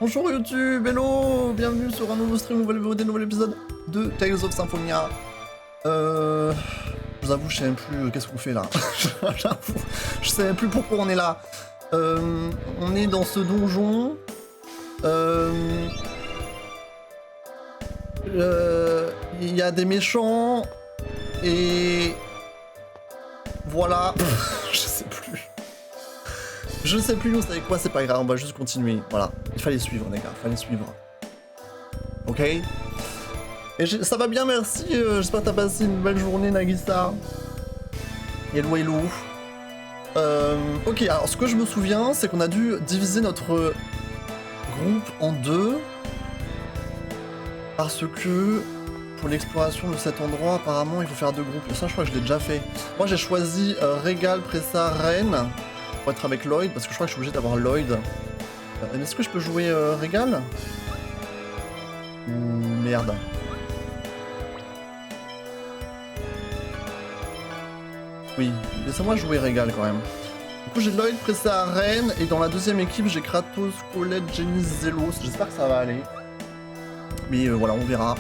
Bonjour YouTube, hello, bienvenue sur un nouveau stream, nouvelle vidéo, nouvel épisode de Tales of Symphonia. Je vous avoue, je sais même plus qu'est-ce qu'on fait là. J'avoue, je sais même plus pourquoi on est là. On est dans ce donjon. Il y a des méchants et voilà. Je sais plus. Je sais plus, vous savez quoi, c'est pas grave, on va juste continuer. Voilà, il fallait suivre les gars, il fallait suivre. Ok. Et ça va bien, merci. J'espère que t'as passé une belle journée, Nagisa. Hello, hello. Ok, alors ce que je me souviens, c'est qu'on a dû diviser notre groupe en deux. Parce que pour l'exploration de cet endroit, apparemment, il faut faire deux groupes. Et ça, je crois que je l'ai déjà fait. Moi, j'ai choisi Régal, Pressa, Rennes. Pour être avec Lloyd, parce que je crois que je suis obligé d'avoir Lloyd. Est-ce que je peux jouer Régal? Ou merde. Oui, laissez-moi jouer Régal quand même. Du coup j'ai Lloyd, Pressa, Rennes, et dans la deuxième équipe j'ai Kratos, Colette, Jenny, Zelos. J'espère que ça va aller. Mais voilà, on verra.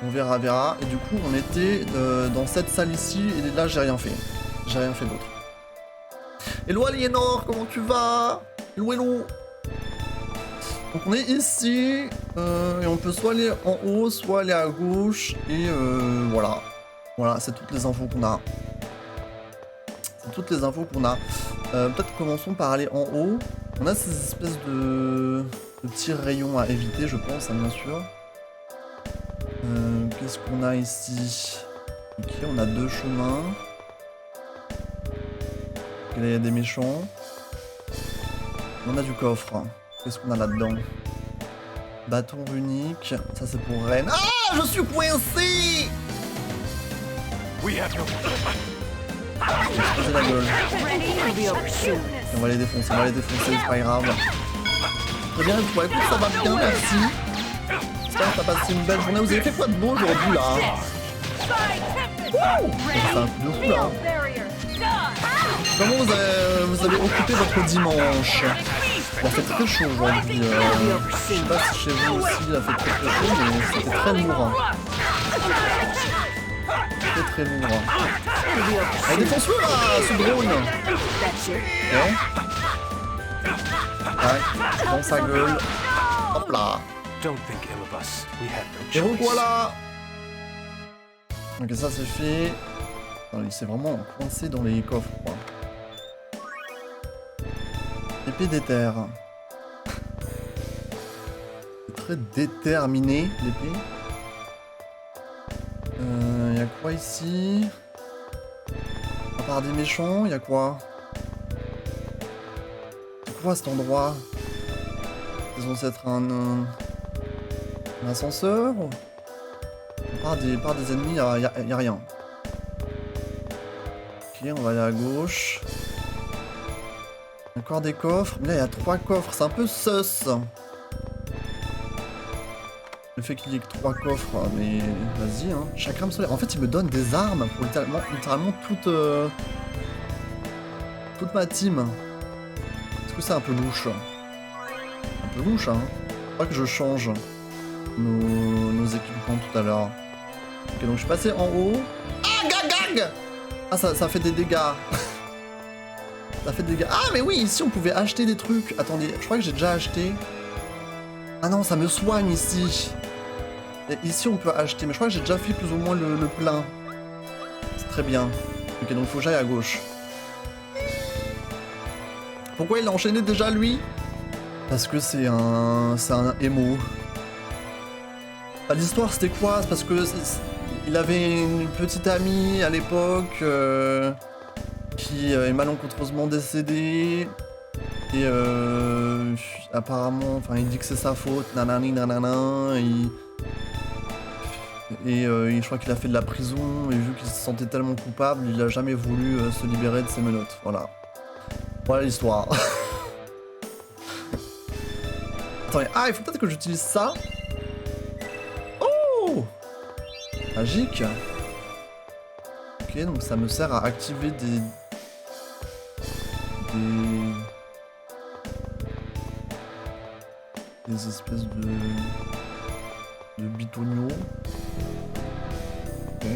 On verra. Et du coup on était dans cette salle ici, et là j'ai rien fait. J'ai rien fait d'autre. Hello Aliénor, comment tu vas? Hello, hello. Donc on est ici, et on peut soit aller en haut, soit aller à gauche, et voilà. Voilà, c'est toutes les infos qu'on a. C'est toutes les infos qu'on a. Peut-être commençons par aller en haut. On a ces espèces de petits rayons à éviter, je pense, hein, bien sûr. Qu'est-ce qu'on a ici? Ok, on a deux chemins. Et là, il y a des méchants. On a du coffre. Qu'est-ce qu'on a là-dedans? Bâton runique. Ça, c'est pour Rennes. Ah, je suis coincé! J'ai explosé la gueule. On va les défoncer, c'est pas grave. Très bien, écoute, ça va bien, merci. J'espère que t'as passé une belle journée. Vous avez fait quoi de beau aujourd'hui, là? Wouh! C'est un coup de fou, là. Comment vous avez occupé votre dimanche? Il a fait très chaud aujourd'hui. Je sais pas si chez vous aussi il a fait très chaud, mais c'était très lourd. Très lourd. Allez, défonce-le là, ce drone! Ouais, dans sa gueule. Hop là. Et revoilà! Ok, ça c'est fait. Il s'est vraiment coincé dans les coffres, quoi. Épée d'éther. C'est très déterminé, l'épée. Y'a quoi ici? À part des méchants, y'a quoi? C'est quoi cet endroit? C'est censé être un ascenseur? Par des ennemis, y'a rien. Ok, on va aller à gauche. Encore des coffres. Mais là, il y a 3 coffres. C'est un peu sus. Le fait qu'il y ait que 3 coffres. Mais vas-y, hein. Chakram solaire. En fait, il me donne des armes pour littéralement toute ma team. Est-ce que c'est un peu louche? Un peu louche, hein. Je crois que je change nos équipements tout à l'heure. Ok, donc je suis passé en haut. Ah, gag! Ah, ça fait des dégâts. Ça fait des dégâts. Ah, mais oui, ici on pouvait acheter des trucs. Attendez, je crois que j'ai déjà acheté. Ah non, ça me soigne ici. Et ici on peut acheter, mais je crois que j'ai déjà fait plus ou moins le plein. C'est très bien. Ok, donc faut que j'aille à gauche. Pourquoi il a enchaîné déjà lui? Parce que c'est un émo. L'histoire c'était quoi? C'est parce que il avait une petite amie à l'époque qui est malencontreusement décédée. Et apparemment, enfin il dit que c'est sa faute, nanani nanana. Je crois qu'il a fait de la prison et vu qu'il se sentait tellement coupable, il a jamais voulu se libérer de ses menottes. Voilà. Voilà l'histoire. Attendez, ah il faut peut-être que j'utilise ça. Oh! Magique. Ok, donc ça me sert à activer des... Des espèces de bitoniaux. Ok.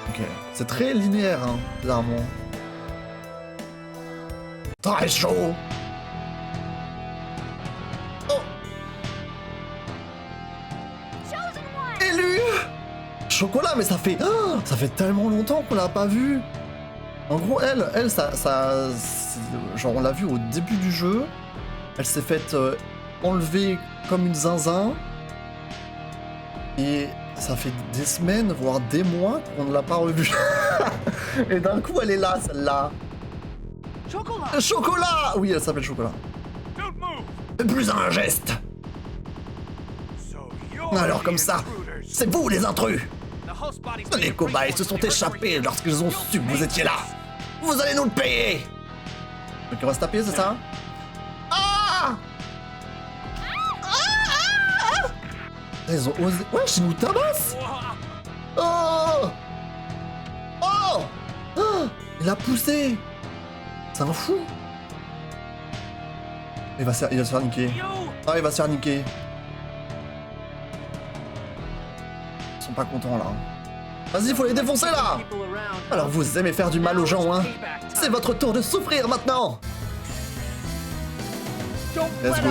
Ok. C'est très linéaire, hein, bizarrement. Très chaud. Oh. Élu. Chocolat, mais ça fait tellement longtemps qu'on l'a pas vu. En gros, elle, ça genre on l'a vu au début du jeu. Elle s'est faite enlever comme une zinzin. Et ça fait des semaines, voire des mois qu'on ne l'a pas revue. Et d'un coup, elle est là, celle-là. Chocolat. Chocolat. Oui, elle s'appelle Chocolat. Plus un geste. Alors comme ça, c'est vous les intrus. Les cobayes se sont échappés lorsqu'ils ont su que vous étiez là. Vous allez nous le payer. Donc on va se taper, c'est ça? Ah, ils ont osé... Wesh, ils nous tabassent. Oh. Oh. Il a poussé. C'est un fou. Il va se faire niquer. Ah, il va se faire niquer. Ils sont pas contents, là. Vas-y, faut les défoncer, là. Alors, vous aimez faire du mal aux gens, hein? C'est votre tour de souffrir, maintenant. Let's go.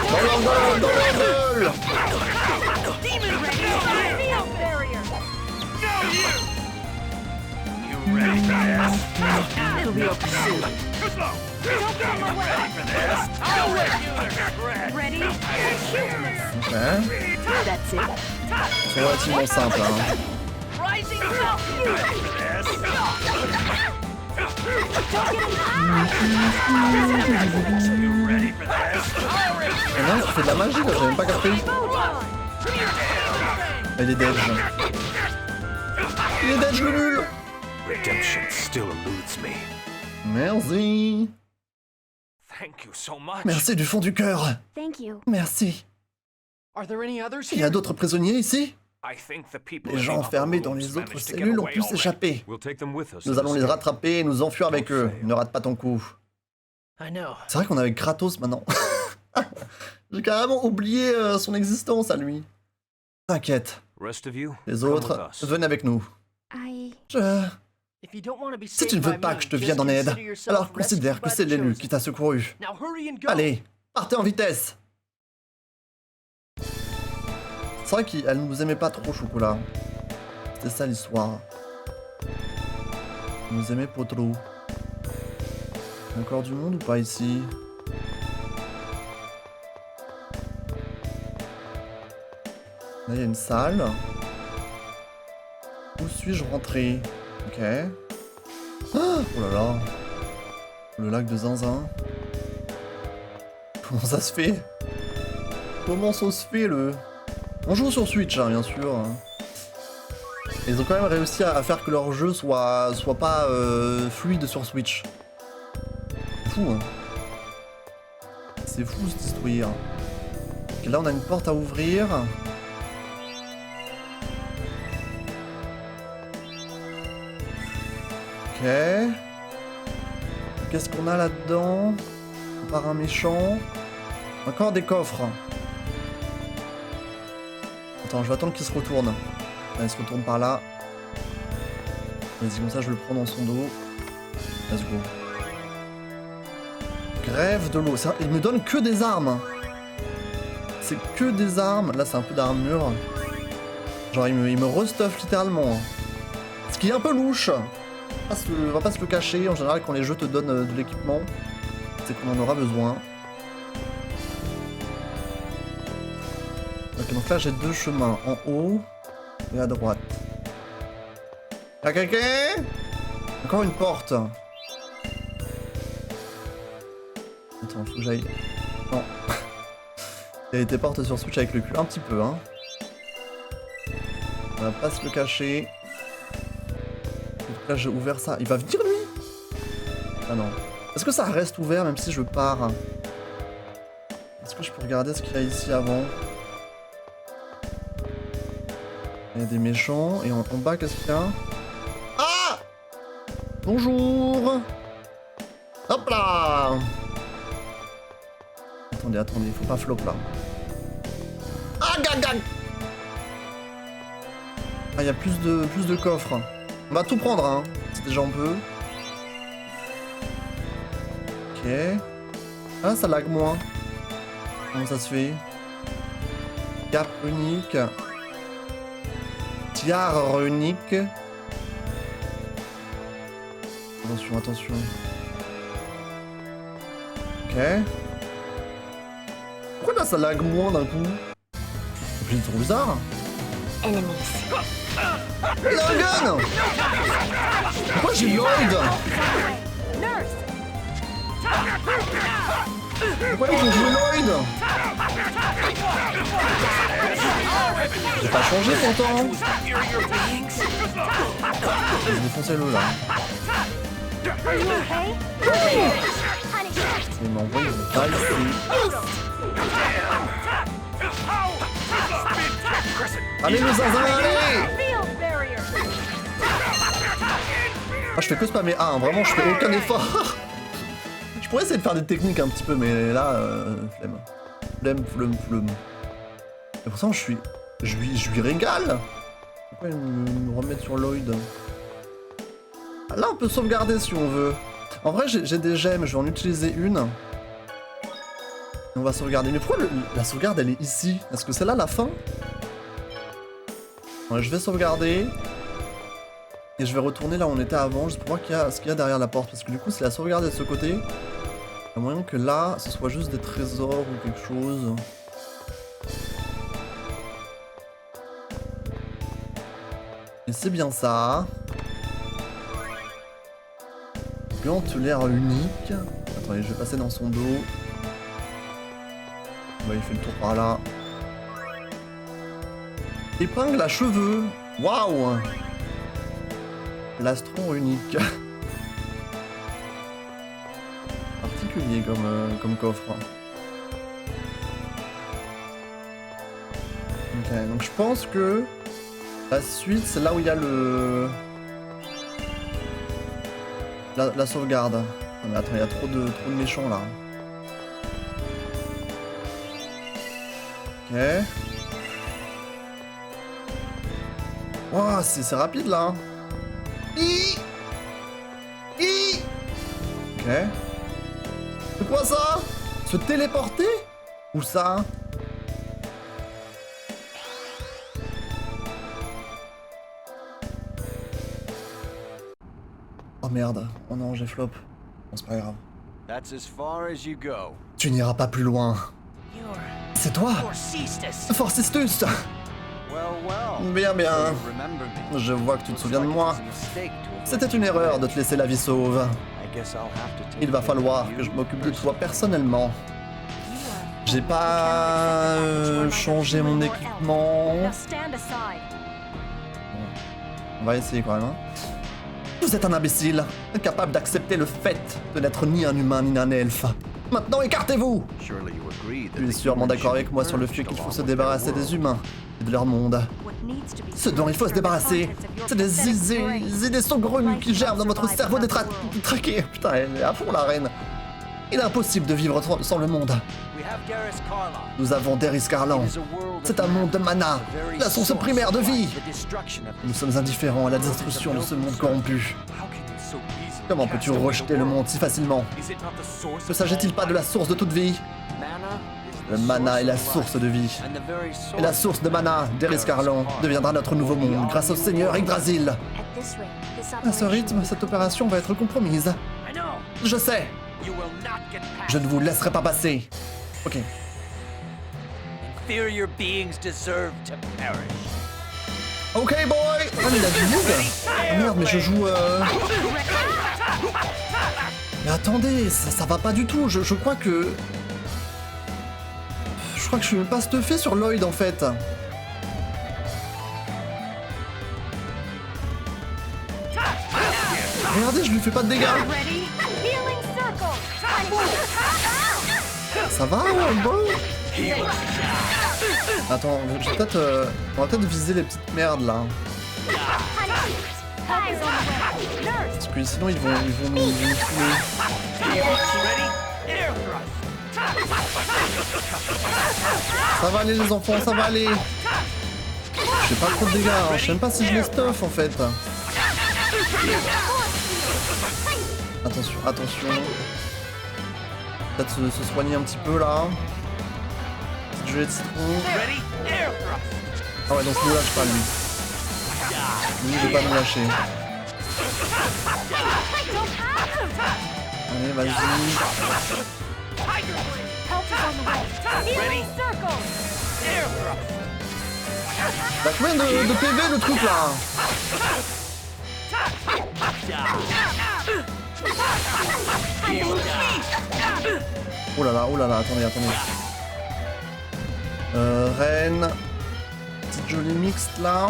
Dans leur gueule. C'est relativement simple, hein. Il y en a un qui fait de la magie, là, j'ai même pas capté. Il est dead. Il est dead, le nul. Redemption still eludes me. Merci. Thank you so much. Merci du fond du cœur. Thank you. Merci. Are there any others Il y a d'autres prisonniers ici? I think the people Les in gens the enfermés other dans rooms les autres managed to get cellules ont away pu already. s'échapper. We'll take them with us. Nous allons les rattraper et nous enfuir avec eux. Ne rate pas ton coup. I know. C'est vrai qu'on est avec Kratos maintenant. J'ai carrément oublié son existence à lui. T'inquiète. Rest of you, Les come autres, with us. venez avec nous. If you don't want to be Si tu ne saved veux by pas me, que je te just vienne en aide, consider yourself alors rescued considère que by c'est the l'élu chosen. qui t'a secouru. Now hurry and go. Allez, partez en vitesse. C'est vrai qu'elle nous aimait pas trop, Chocolat. C'était ça l'histoire. Elle nous aimait pas trop. Il y a encore du monde ou pas ici? Là, il y a une salle. Où suis-je rentré? Ok. Ah, oh là là. Le lac de Zinzin. Comment ça se fait? Comment ça se fait, le... On joue sur Switch, hein, bien sûr. Ils ont quand même réussi à faire que leur jeu soit pas fluide sur Switch. C'est fou, hein. C'est fou, cette histoire. Ok, là, on a une porte à ouvrir. Ok. Qu'est-ce qu'on a là-dedans? Par un méchant. Encore des coffres. Attends, je vais attendre qu'il se retourne. Là, il se retourne par là. Vas-y, comme ça, je le prends dans son dos. Let's go. Grève de l'eau. Il me donne que des armes. C'est que des armes. Là, c'est un peu d'armure. Genre, il me restuff littéralement. Ce qui est un peu louche. On va pas se le cacher. En général, quand les jeux te donnent de l'équipement, c'est qu'on en aura besoin. Ok, donc là, j'ai deux chemins. En haut et à droite. Y'a quelqu'un? Encore une porte. Attends, faut que j'aille... Non. Il y a des portes sur Switch avec le cul. Un petit peu, hein. On va pas se le cacher. Donc là, j'ai ouvert ça. Il va venir, lui? Ah non. Est-ce que ça reste ouvert même si je pars? Est-ce que je peux regarder ce qu'il y a ici avant? Il y a des méchants. Et en bas, qu'est-ce qu'il y a? Ah! Bonjour! Hop là! attendez, faut pas flop là. Ah, gag, gag. Ah, il y a plus de coffres. On va tout prendre, hein. Si déjà on peut. Ok. Ah, ça lag moins. Comment ça se fait? Cap unique. Tiare unique. Attention, attention. Ok. Pourquoi là ça lag moins d'un coup? C'est trop bizarre. Enemies. Il a un gun! Pourquoi j'ai Lloyd? Nurse. Pourquoi ils ont joué Lloyd? J'ai pas changé pourtant. Défoncez-le là. Are you okay? Il m'a envoyé une balle ici. Allez le zinzin, allez! Field barrier. Ah, je fais que spammer A, hein. Vraiment je fais aucun effort. Je pourrais essayer de faire des techniques un petit peu, mais là, flemme. Flemme. Et pour ça, je lui régale. Pourquoi ils me remettent sur Lloyd? Ah, là, on peut sauvegarder si on veut. En vrai, j'ai des gemmes, je vais en utiliser une. Et on va sauvegarder. Mais pourquoi la sauvegarde, elle est ici? Est-ce que c'est là la fin? Ouais, je vais sauvegarder. Et je vais retourner là où on était avant, juste pour voir ce qu'il y a derrière la porte. Parce que du coup, si la sauvegarde est de ce côté, il y a moyen que là, ce soit juste des trésors ou quelque chose. Et c'est bien ça. Gantelaire unique. Attendez, je vais passer dans son dos. Ouais, il fait le tour par là. Épingle à cheveux. Waouh! Plastron unique. Particulier comme coffre. Ok, donc je pense que la suite, c'est là où il y a le... La sauvegarde. Ah, mais attends, il y a trop de méchants là. Ok. Wow, c'est rapide là. Ok. C'est quoi ça? Se téléporter? Où ça? Oh merde. Oh non, j'ai flop. Bon, c'est pas grave. That's as far as you go. Tu n'iras pas plus loin. You're C'est toi? Forcistus. Forcistus. Well. Bien. Remember me. Je vois que tu te souviens de moi. C'était une erreur de te laisser la vie sauve. Il va falloir que je m'occupe de toi personnellement. J'ai pas changé mon équipement. Now stand aside. On va essayer quand même. Hein. Vous êtes un imbécile, incapable d'accepter le fait de n'être ni un humain ni un elfe. Maintenant, écartez-vous! Tu es sûrement d'accord avec moi sur le fait qu'il faut se débarrasser des humains et de leur monde. What needs to be Ce dont il faut se débarrasser, c'est des idées saugrenues qui germent dans votre cerveau détraqué. Putain, elle est à fond la reine. Il est impossible de vivre sans le monde. Nous avons Derris Carlan. C'est un monde de mana, la source primaire de vie. Nous sommes indifférents à la destruction de ce monde corrompu. Comment peux-tu rejeter le monde si facilement? Ne s'agit-il pas de la source de toute vie? Le mana est la source de vie. Et la source de mana, Derris Carlan, deviendra notre nouveau monde grâce au Seigneur Yggdrasil. at this rate. This À ce rythme, cette opération va être compromise. I know. Je sais, You will not get past. je ne vous laisserai pas passer. Ok. Inferior beings deserve to perish. Ok boy. Ah mais il a du mood. Ah merde, mais je joue... Mais attendez, ça va pas du tout. Je crois que... Je crois que je suis même pas stuffé sur Lloyd en fait. Regardez, je lui fais pas de dégâts. ready. Healing circle. Ça va, bon. Attends, je vais peut-être... on va peut-être viser les petites merdes là. Help is on the way. Nurse. Parce que sinon ils vont nous tuer. Ready? Air thrust. Ça va aller les enfants, ça va aller. Je fais pas trop de dégâts, hein. Je sais même pas si je les stuff en fait. Attention, attention. Peut-être se soigner un petit peu là. Petite gelée de citron. Ready? Air thrust. Ah ouais, donc je ne lâche pas lui. Lui il veut pas me lâcher. Allez, vas-y. Help is on the way. Ready? Healing circle. Air thrust. T'as combien de PV le truc là? Oh là là, attendez. Reine. Petite jolie mixte là.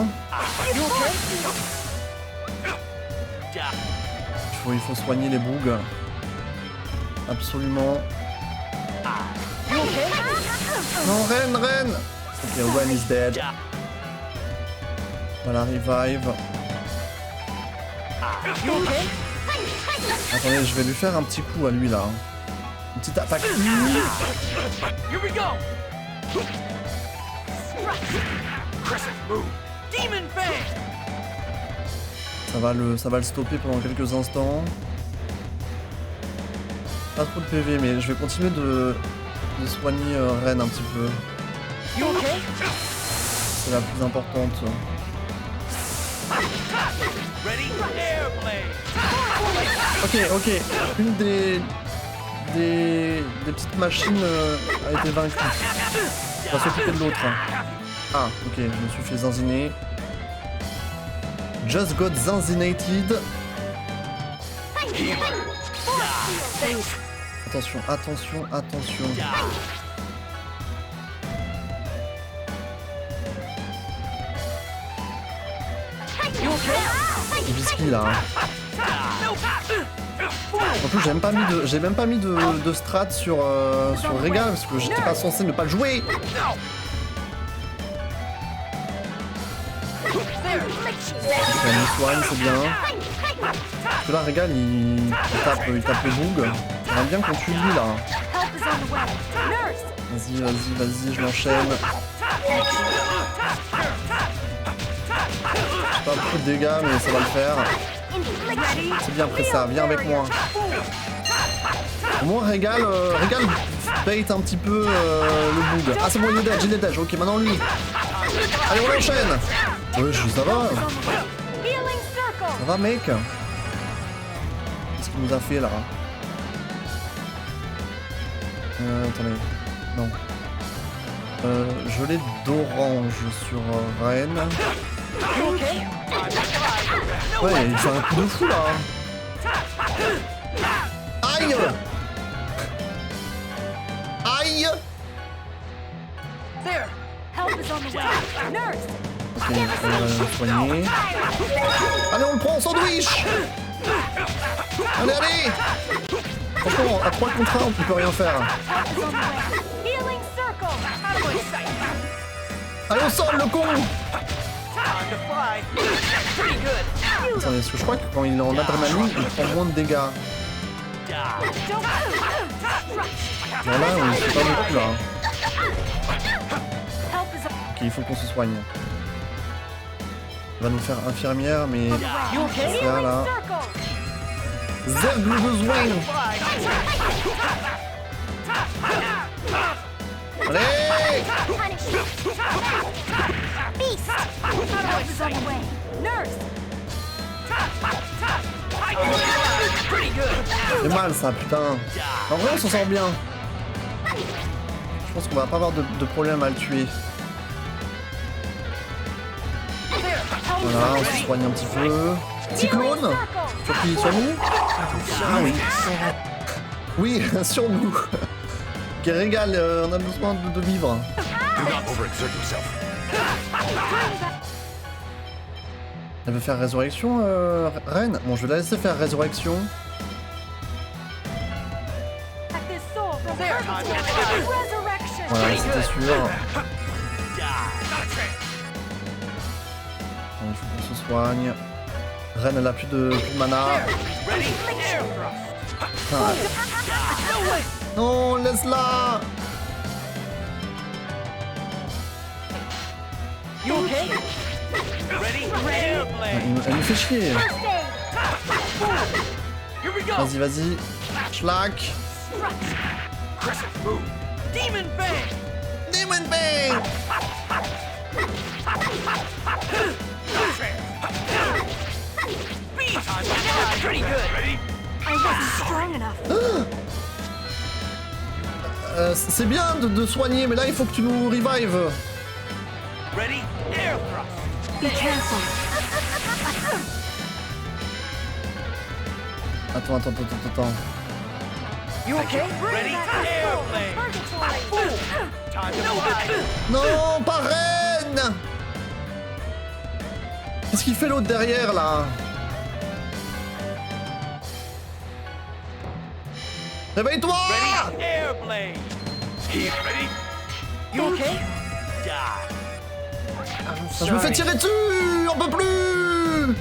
Il faut soigner les bugs. Absolument. Non, Reine. Ok, Ren is dead. Voilà, revive. Attendez, je vais lui faire un petit coup à lui là. Une petite attaque. Here we go. Crescent move. Demon Fang. Ça va le stopper pendant quelques instants. Pas trop de PV, mais je vais continuer de soigner Ren un petit peu. C'est la plus importante. Ready? Airblade. Ok. Une des petites machines a été vaincue. On va s'occuper de l'autre. Ah, ok, je me suis fait zinziner. Just got zinzinated. Attention. Il vise qui là? En plus j'ai même pas mis de strat sur Régal parce que j'étais pas censé ne pas le jouer. Ok, on me soigne, c'est bien. Parce que là Régal il tape les bugs. J'aimerais bien qu'on tue lui là. Help is on the way. Nurse. Vas-y, je l'enchaîne. Pas beaucoup de dégâts mais ça va le faire. C'est bien après ça, viens avec moi. Au moins Régal bait un petit peu le bug. Ah c'est bon, il est dead, ok maintenant lui. Allez on l'enchaîne. Ouais, ça va. Healing circle. Ça va mec. Qu'est-ce qu'il nous a fait là? Attendez. Non. Gelée d'orange sur Ren. Ouais, il fait un coup de fou là. Aïe. There. Help is on the way. Nurse. Ok, on va le soigner. Allez, on le prend en sandwich. Allez. Franchement, à 3 contre 1, on peut rien faire. Help is on the way. Healing circle. Out of my sight. Allez, on sort le con. Time to fly. Pretty good. Attendez, parce que je crois que quand il est en adrénaline, il prend moins de dégâts. Don't. Genre là, on fait pas beaucoup là. Help is on Ok, il faut qu'on se soigne. Il va nous faire infirmière, mais the way. ça là. Circle. Zeb le besoin. Allez. Beast. Help is on the way. Nurse. Pretty good. C'est mal ça, putain. En vrai, on s'en sort bien. Je pense qu'on va pas avoir de problème à le tuer. Voilà, on se soigne un petit peu. Cyclone. Sur qui? Sur nous? Ah oui. Oui, sur nous. Ok, Régal, on a besoin de vivre. Elle veut faire résurrection, Reine? Bon, je vais la laisser faire résurrection. Resurrection. Voilà, c'était sûr. Bon, il faut qu'on se soigne. Reine, elle a plus de mana. Ready? Air thrust. Putain. Non, laisse-la. You okay? Ready? Airplane. Elle me fait chier. First aid. Here we go. Vas-y, vas-y. Schlack. Demon Bang. Demon Bang. Beast. Pretty good. Ready? I wasn't strong enough. C'est bien de soigner, mais là il faut que tu nous revives. Ready? Air thrust. Be careful. Attends. You okay? Bring Ready? back the soul of Airplane. purgatory. Time to fly. Non, pas reine. Qu'est-ce qu'il fait l'autre derrière là? Réveille-toi! Ready? Airplane. Ready? You okay? Die. Je me fais tirer dessus! On peut plus!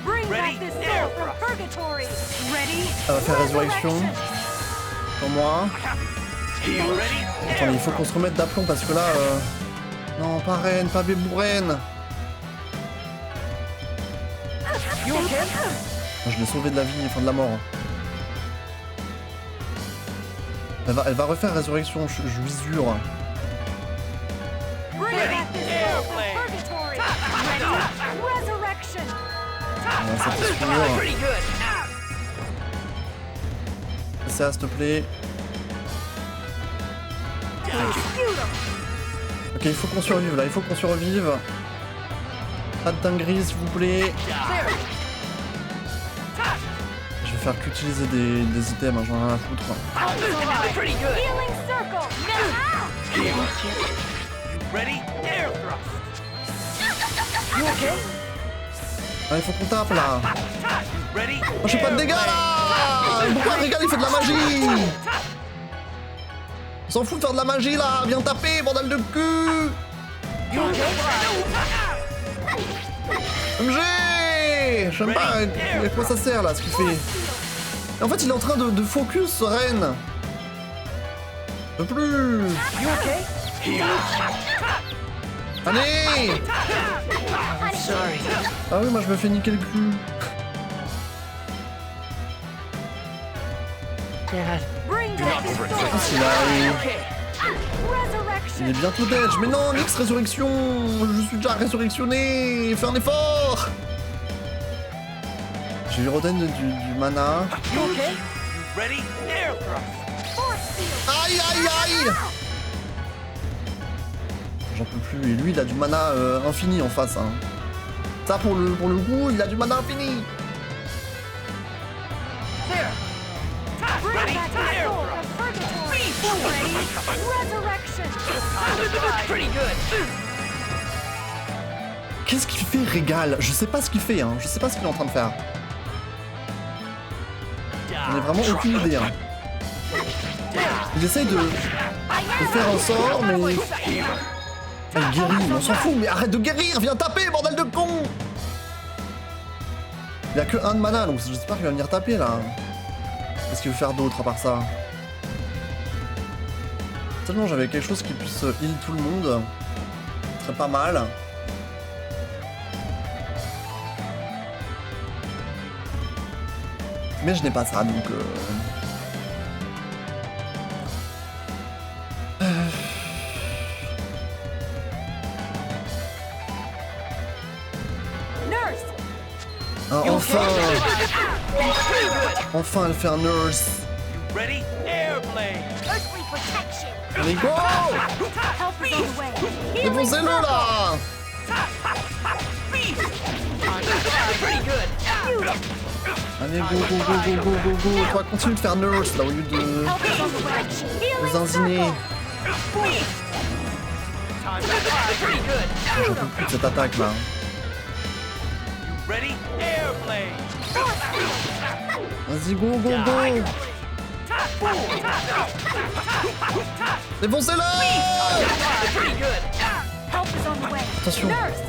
Bring Ready? back the soul from purgatory. Ready? Ça va faire résurrection. Pour moi. You ready? Attends, il faut qu'on se remette d'aplomb parce que là... Non, pas reine, pas béboureine. You okay? Je l'ai sauvé de la vie, enfin de la mort. Elle va refaire résurrection, je visure. Bring back the soul from purgatory. Ready? Resurrection. Ça c'est sûr. Pretty good. Ça, s'il te plaît. Ok, il faut qu'on survive là, il faut qu'on survive. Pas de dinguerie s'il vous plaît. Je vais faire qu'utiliser des items, hein, j'en ai rien à foutre. Pretty good. Healing circle. Now. Ready? Air thrust. You okay? Ah, il faut qu'on tape là. Ready? Oh, j'ai pas de dégâts là. Pourquoi Régal il fait de la magie? On s'en fout de faire de la magie là. Viens taper, bordel de cul. You okay? MG. Je sais même pas à quoi ça sert là, ce qu'il fait. Et en fait, il est en train de focus, Ren. Je peux plus. You okay? Allez. Sorry. Ah oui, moi je me fais niquer le cul. Bring back the soul. Il arrive. Okay. Resurrection. Il est bientôt dead. Mais non, Nix résurrection. Je suis déjà résurrectionné. Fais un effort. J'ai eu Roden du mana. You okay? Ready? Air thrust. Force field. Aïe aïe aïe. J'en peux plus. Et lui, il a du mana infini en face. Hein. Ça, pour le coup, il a du mana infini. There. Bring Ready? back the Air soul thrust. from purgatory. Ready? Resurrection. Pretty good. Qu'est-ce qu'il fait, Régal? Je sais pas ce qu'il fait. Hein. Je sais pas ce qu'il est en train de faire. J'en ai vraiment aucune idée. Hein. Il essaye de faire un sort, mais... Il guérit, mais on s'en fout, mais arrête de guérir, viens taper, bordel de con! Il a que un de mana, donc j'espère qu'il va venir taper là. Qu'est-ce qu'il veut faire d'autre à part ça? Seulement j'avais quelque chose qui puisse heal tout le monde. Ce serait pas mal. Mais je n'ai pas ça, donc... Nurse. Ah, enfin! Enfin, elle fait un nurse! Ready? Airplane. Earthly protection. Allez, go! Help is on the way. Healing Défoncez-le circle. là! Beast. Pretty good. Allez, go! On va continuer de faire nurse là au lieu de Help is on the way. Healing zanziner. circle. Time to fly. Pretty good. J'en peux plus de cette attaque là. Ready? Airplane. Vas-y, go! Défoncez-le! Pretty good. Help is on the way. Attention. Nurse.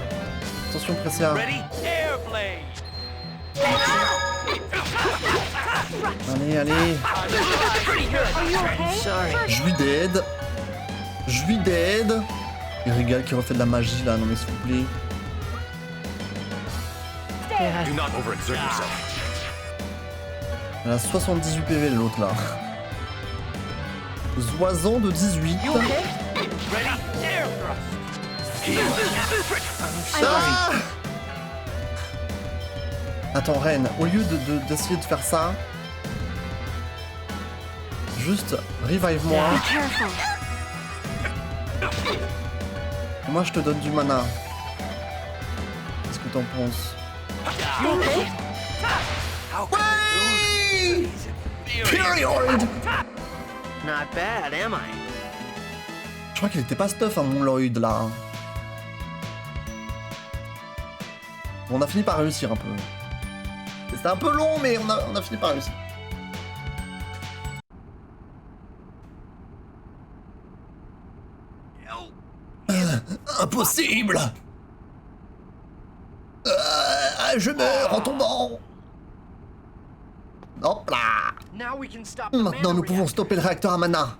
Attention, Pressia. Ready? Airplane. Allez, allez. Pretty good. Are you okay? Sorry. Je lui dead. Je lui dead. Et Régal qui refait de la magie là, non mais s'il vous plaît. Stay. Do not overexert yourself. Elle a 78 PV l'autre là. Zoison de 18. You okay? Ready? Air thrust. I'm sorry. Ah Attends Ren, au lieu d'essayer de faire ça, juste revive-moi. Be careful. Et moi je te donne du mana. Qu'est-ce que t'en penses? You okay? How Ouais Period. Period. Not bad, am I? Je crois qu'il était pas stuff, hein, mon Lloyd là. Bon, on a fini par réussir un peu. C'était un peu long, mais on a fini par réussir. Impossible. Je meurs en tombant. Hop là. Now we can stop the Maintenant, mana nous pouvons reaction. stopper le réacteur à mana.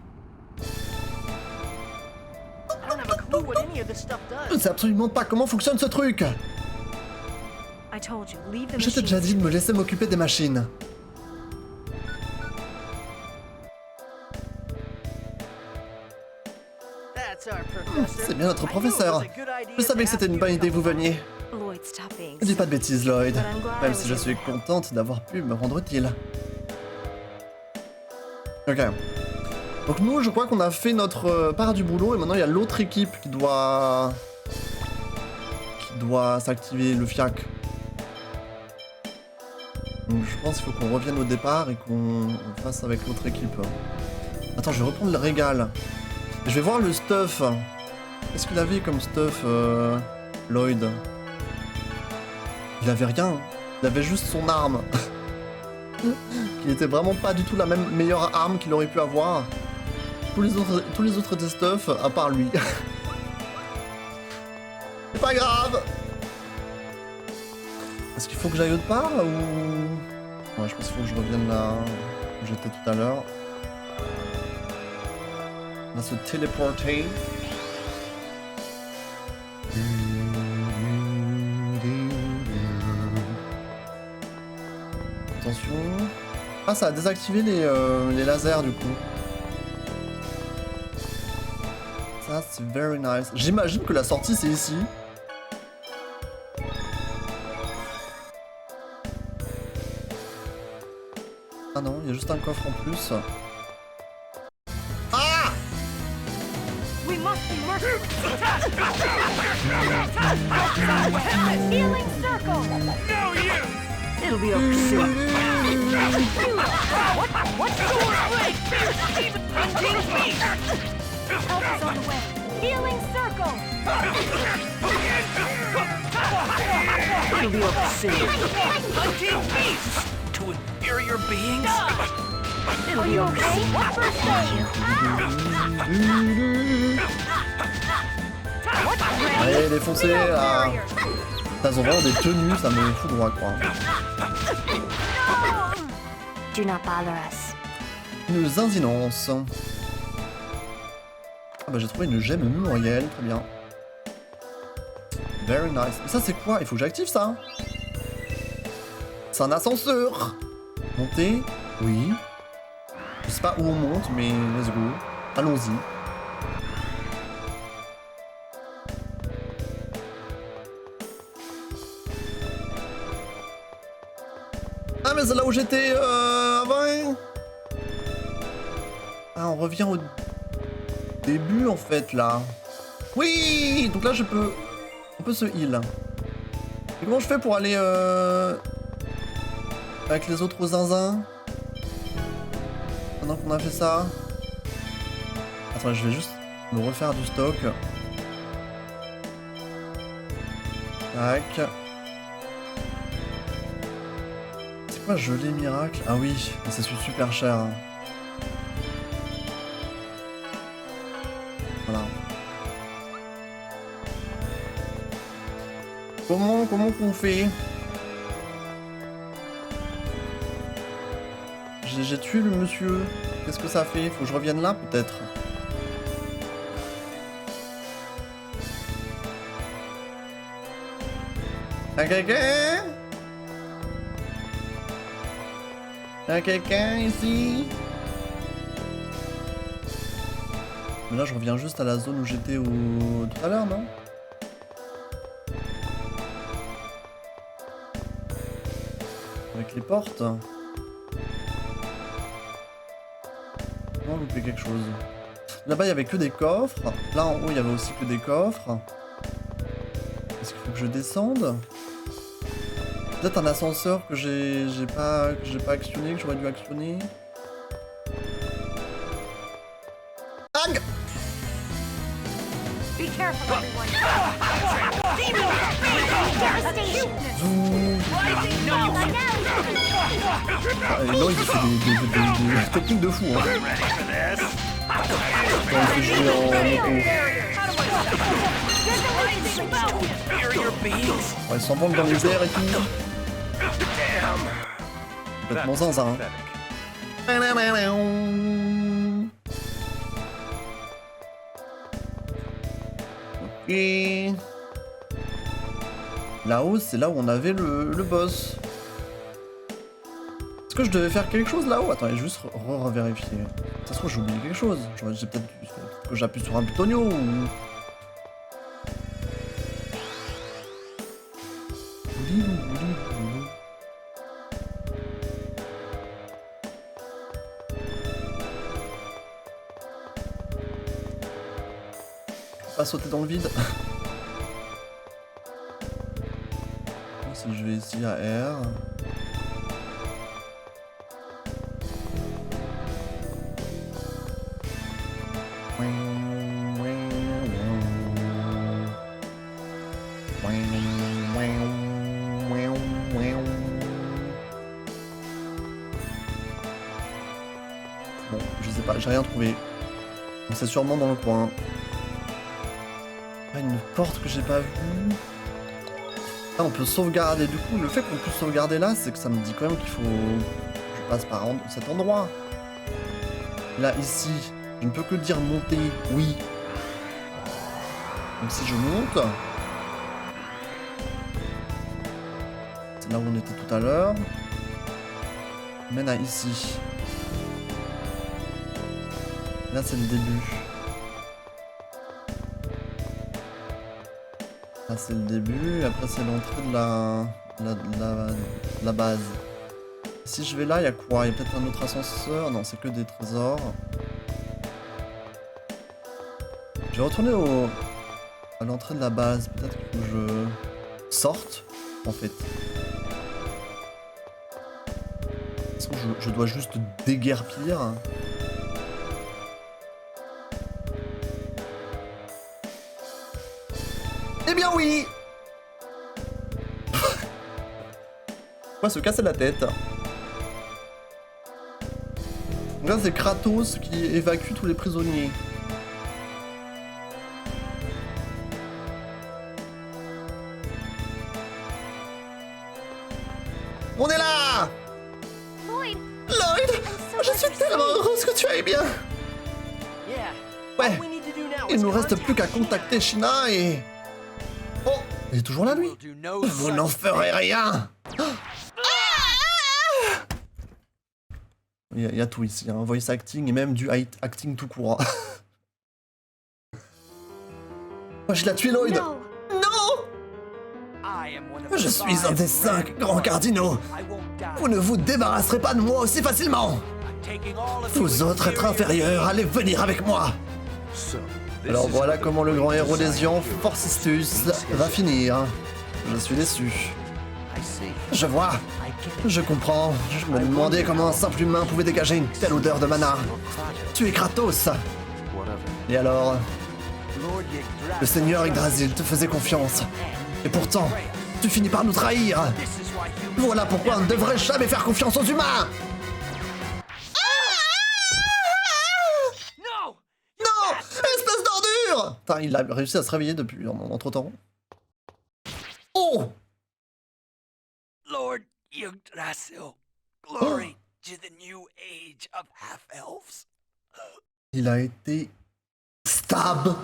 I don't have a clue what any of this stuff Je does. ne sais absolument pas comment fonctionne ce truc. I told you, leave the Je t'ai déjà dit machines. de me laisser m'occuper des machines. That's our professor. C'est bien notre I knew it professeur. was a good idea Je savais que to c'était have une bonne you idée que vous come veniez. Lloyd, stop being Ne dis pas de bêtises, Lloyd. But I'm glad Même I si was je suis able to help. contente d'avoir pu me rendre utile. Ok. Donc nous, je crois qu'on a fait notre part du boulot et maintenant il y a l'autre équipe qui doit s'activer, le FIAC. Donc je pense qu'il faut qu'on revienne au départ et qu'on fasse avec l'autre équipe. Attends, je vais reprendre le régal. Je vais voir le stuff. Qu'est-ce qu'il avait comme stuff, Lloyd? Il avait rien. Il avait juste son arme. Qui était vraiment pas du tout la même meilleure arme qu'il aurait pu avoir. Tous les autres étaient stuff, à part lui. C'est pas grave. Est-ce qu'il faut que j'aille autre part ou... Ouais, je pense qu'il faut que je revienne là où j'étais tout à l'heure. On va se téléporter. Attention. Ah, ça a désactivé les lasers du coup. Ça, c'est very nice. J'imagine que la sortie, c'est ici. Ah non, il y a juste un coffre en plus. Ah! We must be merciful. Healing circle. No, you! It'll be over soon. What's going on? Even hunting me! Help is on the way. Healing circle. It'll be over soon. Hunting beasts to inferior beings? It'll Are be you over okay? soon. First aid. Allez, défoncez là. Barrier. Ils ont vraiment des tenues, ça me fout droit quoi. Do not bother us. Une zinzinance. Ah bah j'ai trouvé une gemme mémorielle, très bien. Very nice. Mais ça c'est quoi? Il faut que j'active ça. C'est un ascenseur. Monter? Oui. Je sais pas où on monte, mais let's go. Allons-y. Ah mais c'est là où j'étais avant. Ah on revient au début en fait là. Oui. Donc là je peux... On peut se heal. Et comment je fais pour aller avec les autres zinzins? Maintenant qu'on a fait ça. Attends, je vais juste me refaire du stock. Tac. C'est quoi gelée miracle? Ah oui, mais ça coûte super cher. Hein. Voilà. Comment qu'on fait? J'ai tué le monsieur. Qu'est-ce que ça fait? Faut que je revienne là, peut-être. Y'a quelqu'un? Y'a quelqu'un ici? Mais là, je reviens juste à la zone où j'étais tout à l'heure, non? Avec les portes. Non, on loupé quelque chose. Là-bas, il y avait que des coffres. Là, en haut, il y avait aussi que des coffres. Est-ce qu'il faut que je descende? Peut-être un ascenseur que j'ai pas actionné, que j'aurais dû actionner. Ag! Be careful, everyone. Devastation. Ah, et non, il fait des techniques de fou, hein. Quand il fait jouer en moto. Ouais, il s'envole dans les airs et tout. Complètement zinzin. Et là-haut, c'est là où on avait le boss. Est-ce que je devais faire quelque chose là-haut? Attends, juste revérifier. Ça se trouve, j'ai oublié quelque chose. J'ai peut-être que j'appuie sur un butonio ou... Pas sauter dans le vide. Si je vais ici à R. Bon, je sais pas, j'ai rien trouvé. C'est sûrement dans le coin. Une porte que j'ai pas vue. Là, on peut sauvegarder. Du coup, le fait qu'on puisse sauvegarder là, c'est que ça me dit quand même qu'il faut que je passe par cet endroit. Là, ici, je ne peux que dire monter, oui. Donc si je monte... C'est là où on était tout à l'heure. Mène à ici. Là, c'est le début. Là, c'est le début, et après, c'est l'entrée de la base. Si je vais là, il y a quoi? Il y a peut-être un autre ascenseur? Non, c'est que des trésors. Je vais retourner à l'entrée de la base. Peut-être que je sorte, en fait. De toute façon, je dois juste déguerpir. Eh bien oui. Pourquoi se casser la tête? Donc là, c'est Kratos qui évacue tous les prisonniers. On est là! Lloyd, Lloyd! Je suis tellement heureuse que tu ailles bien! Ouais, il nous reste plus qu'à contacter Sheena et... Oh! Il est toujours là, lui? Vous n'en ferez rien! Il y a tout ici, hein. Voice acting et même du acting tout court. Moi, je l'ai tué, Lloyd! no. Non! Je suis un des 5 grands cardinaux! Vous ne vous débarrasserez pas de moi aussi facilement! Vous autres êtres inférieurs, allez venir avec moi! Alors voilà comment le grand héros des Ians, Forcistus, va finir. Je suis déçu. Je vois. Je comprends. Je me demandais comment un simple humain pouvait dégager une telle odeur de mana. Tu es Kratos. Et alors? Le seigneur Yggdrasil te faisait confiance. Et pourtant, tu finis par nous trahir. Voilà pourquoi on ne devrait jamais faire confiance aux humains. Non! Espèce d'ordure! Putain, il a réussi à se réveiller depuis entre-temps. Oh! Lord Yggdrasil, glory to the new age of half-elves. Il a été stab.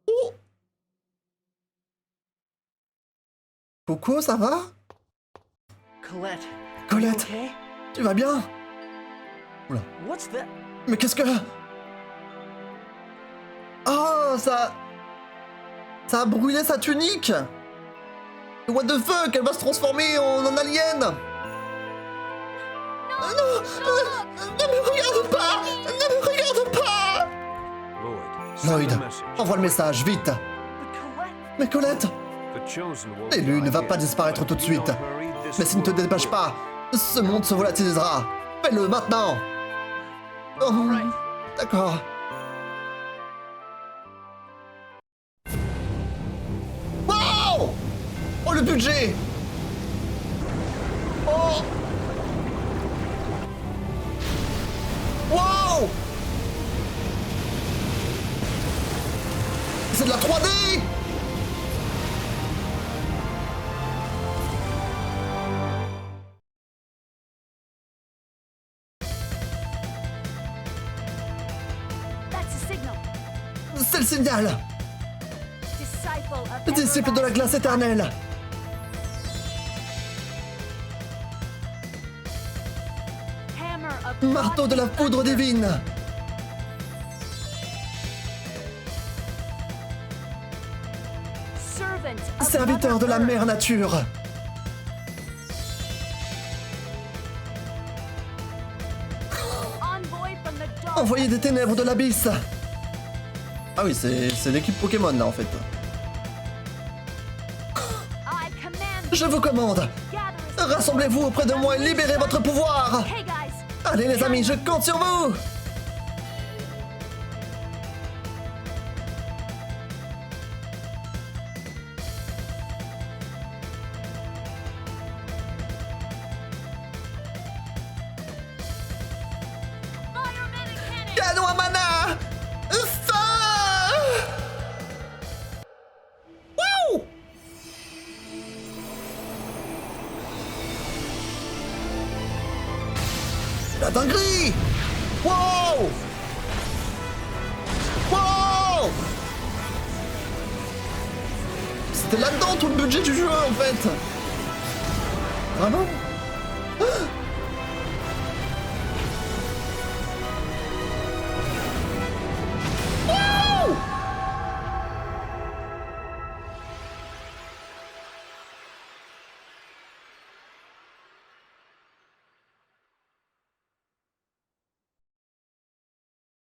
Oh. Coco, ça va? Colette. Colette, Okay? tu vas bien? Oula. What's that? Mais qu'est-ce que... Oh, ça... Ça a brûlé sa tunique. What the fuck, elle va se transformer en alien. Non, ne me regarde pas. Ne me regarde pas. Lloyd, envoie le message, vite. But Colette, Mais Colette, l'élu ne va pas disparaître tout de suite. Mais s'il ne te dépêche pas, ce monde se volatilisera. Fais-le maintenant. Oh, d'accord. Wow! Oh, le budget! Oh! Wow! C'est de la 3D! that's a signal. C'est le signal! Disciple of Disciple de la glace éternelle! Hammer of Marteau de la foudre divine! Servant of Serviteur de la Mother mère nature! Earth. Envoy from the dark. Envoyé des ténèbres de l'abysse! Ah oui, c'est l'équipe Pokémon là en fait. I command Je vous commande! gather Rassemblez-vous auprès de moi et libérez votre pouvoir! Hey guys, Allez les amis, je compte sur vous! firemen and cannon. Canon à mana! Feu! Wouh! La dinguerie! Wow! Wow! C'était là-dedans tout le budget du jeu en fait! Vraiment? Wow!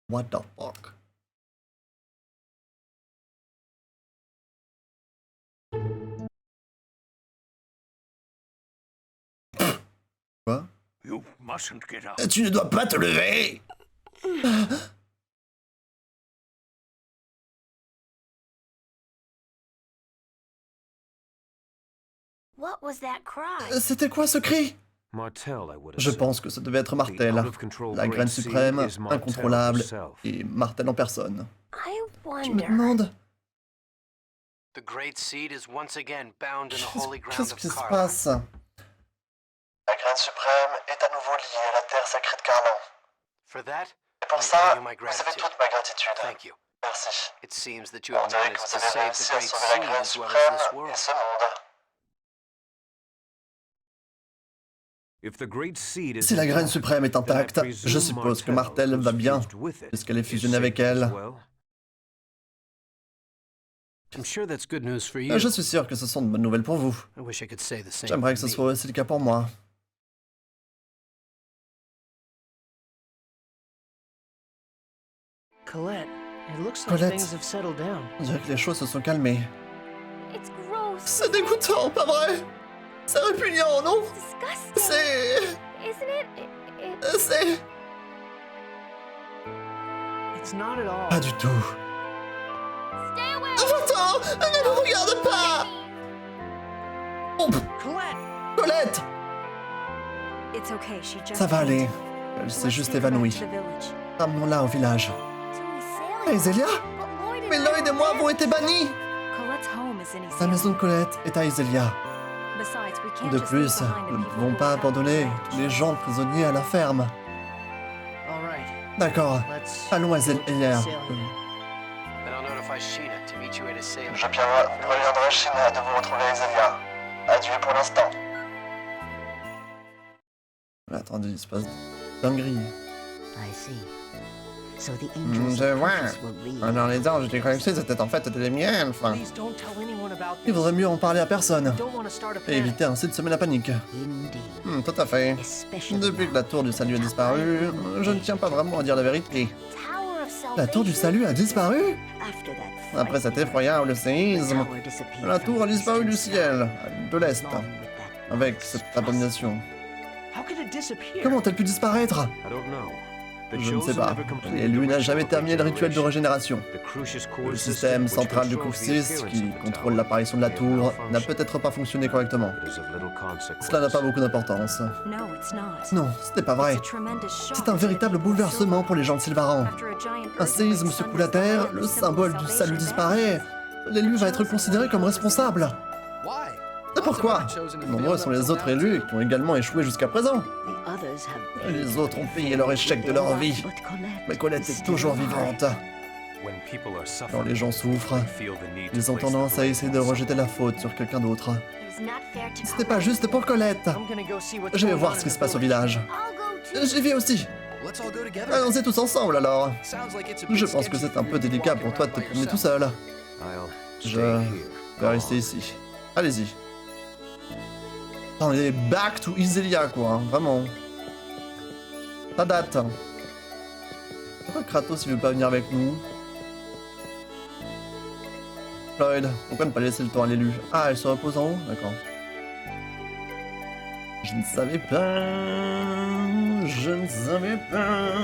What the fuck? Quoi? You mustn't get up. Tu ne dois pas te lever! What was that cry? C'était quoi ce cri? Je pense que ça devait être Martel, la graine suprême, incontrôlable, et Martel en personne. I Je me wonder. demande, The Great Seed is once again bound in the holy ground qu'est-ce of qui se Karlan. passe? La graine suprême est à nouveau liée à la terre sacrée de Karlan. For that, Et pour I ça, owe you my vous avez gratitude. toute ma gratitude. Thank you. Merci. It seems that you On have dirait que managed vous to avez save the réussi à Great sauver la Seed graine as well as this suprême world. et ce monde. Si la graine suprême est intacte, je suppose que Martel va bien, puisqu'elle est fusionnée avec elle. I'm sure that's good news for you. Je suis sûr que ce sont de bonnes nouvelles pour vous. I wish I could say the same. J'aimerais que for ce me. soit aussi le cas pour moi. Colette, it looks like Colette. things have settled down. On dirait que les choses se sont calmées. It's gross. C'est dégoûtant, pas vrai? C'est répugnant, non? Disgusting. C'est... Isn't it? C'est... It's not at all. Pas du tout. Stay away. Attends, ne me regarde pas! Oh, Colette! Colette! It's okay. She just. Ça va aller. Elle s'est juste évanouie. Ramenons-la au village. Hey, Iselia? Mais Lloyd et moi avons été bannis! Colette's home is in La maison de Colette est à Iselia. Besides, we can't De just leave plus, behind the nous ne people pouvons who pas found abandonner Drake. tous les gens prisonniers à la ferme. All right, D'accord, let's allons à go to the Zelia. salient. Then I'll notify Sheena to meet you at his sailing. Je préviendrai Sheena de vous retrouver à Zelia. Adieu pour l'instant. Mais attendez, il se passe dinguerie. I see. So the Je angels of vois. purpose were real. Dans les anges, j'ai cru que c'était en fait des miens, enfin. Please don't tell anyone about Il this. vaudrait mieux en parler à personne. Don't want to start a Et panic. éviter ainsi de semer la panique. Indeed. Tout à fait. Especially Depuis que now. la tour du salut a disparu, je ne tiens pas vraiment à dire la vérité. Tower of La tour du Salvation? salut a disparu? After that Après cet frightening effroyable the séisme, tower disappeared la from tour a the disparu du eastern ciel, de l'Est, sky, along with that avec monstrous cette trust. abomination. How could it disappear? Comment a-t-elle pu disparaître? I don't know. The Je ne sais Chosen pas. never completed L'élu the n'a jamais ritual of terminé le rituel de regeneration. régénération. The Crucius Core Le system, système which central de controls the Coursis, appearance qui of the contrôle tower, l'apparition de la may have tour, n'a malfunctioned. peut-être pas fonctionné correctement. It is of little consequence. Cela n'a pas beaucoup d'importance. No, it's not. Non, ce n'est pas vrai. It's a tremendous shock C'est un to the véritable people of bouleversement Silver. pour les gens de Sylvaran. After a giant Un séisme earthquake secoue la terre, thunders le the symbole du salut disparaît. L'élu va être considéré comme responsable. Et pourquoi? Nombreux sont les autres élus qui ont également échoué jusqu'à présent. The others have Les autres ont payé leur échec de leur vie. But Colette Mais Colette is est still toujours alive. vivante. When people are Quand suffering, les gens souffrent, they feel the need to ils ont place tendance the à blame essayer de on rejeter la faute sur quelqu'un d'autre. It's not fair to Ce n'est pas juste pour Colette. I'm gonna go see what's Je vais going voir on ce in qui the se passe au village. village. I'll go too. J'y vais aussi. Let's all go together. Allons-y tous ensemble alors. Sounds like it's a bit Je pense que sketchy c'est un for peu you to be délicat walking pour toi de te around by promener tout yourself. seul. I'll Je stay here. vais rester ici. Allez-y. On est back to Iselia quoi, hein, vraiment. Ça date. Pourquoi Kratos il veut pas venir avec nous? Floyd, pourquoi ne pas laisser le temps à l'élu? Ah, elle se repose en haut? D'accord. Je ne savais pas. Je ne savais pas.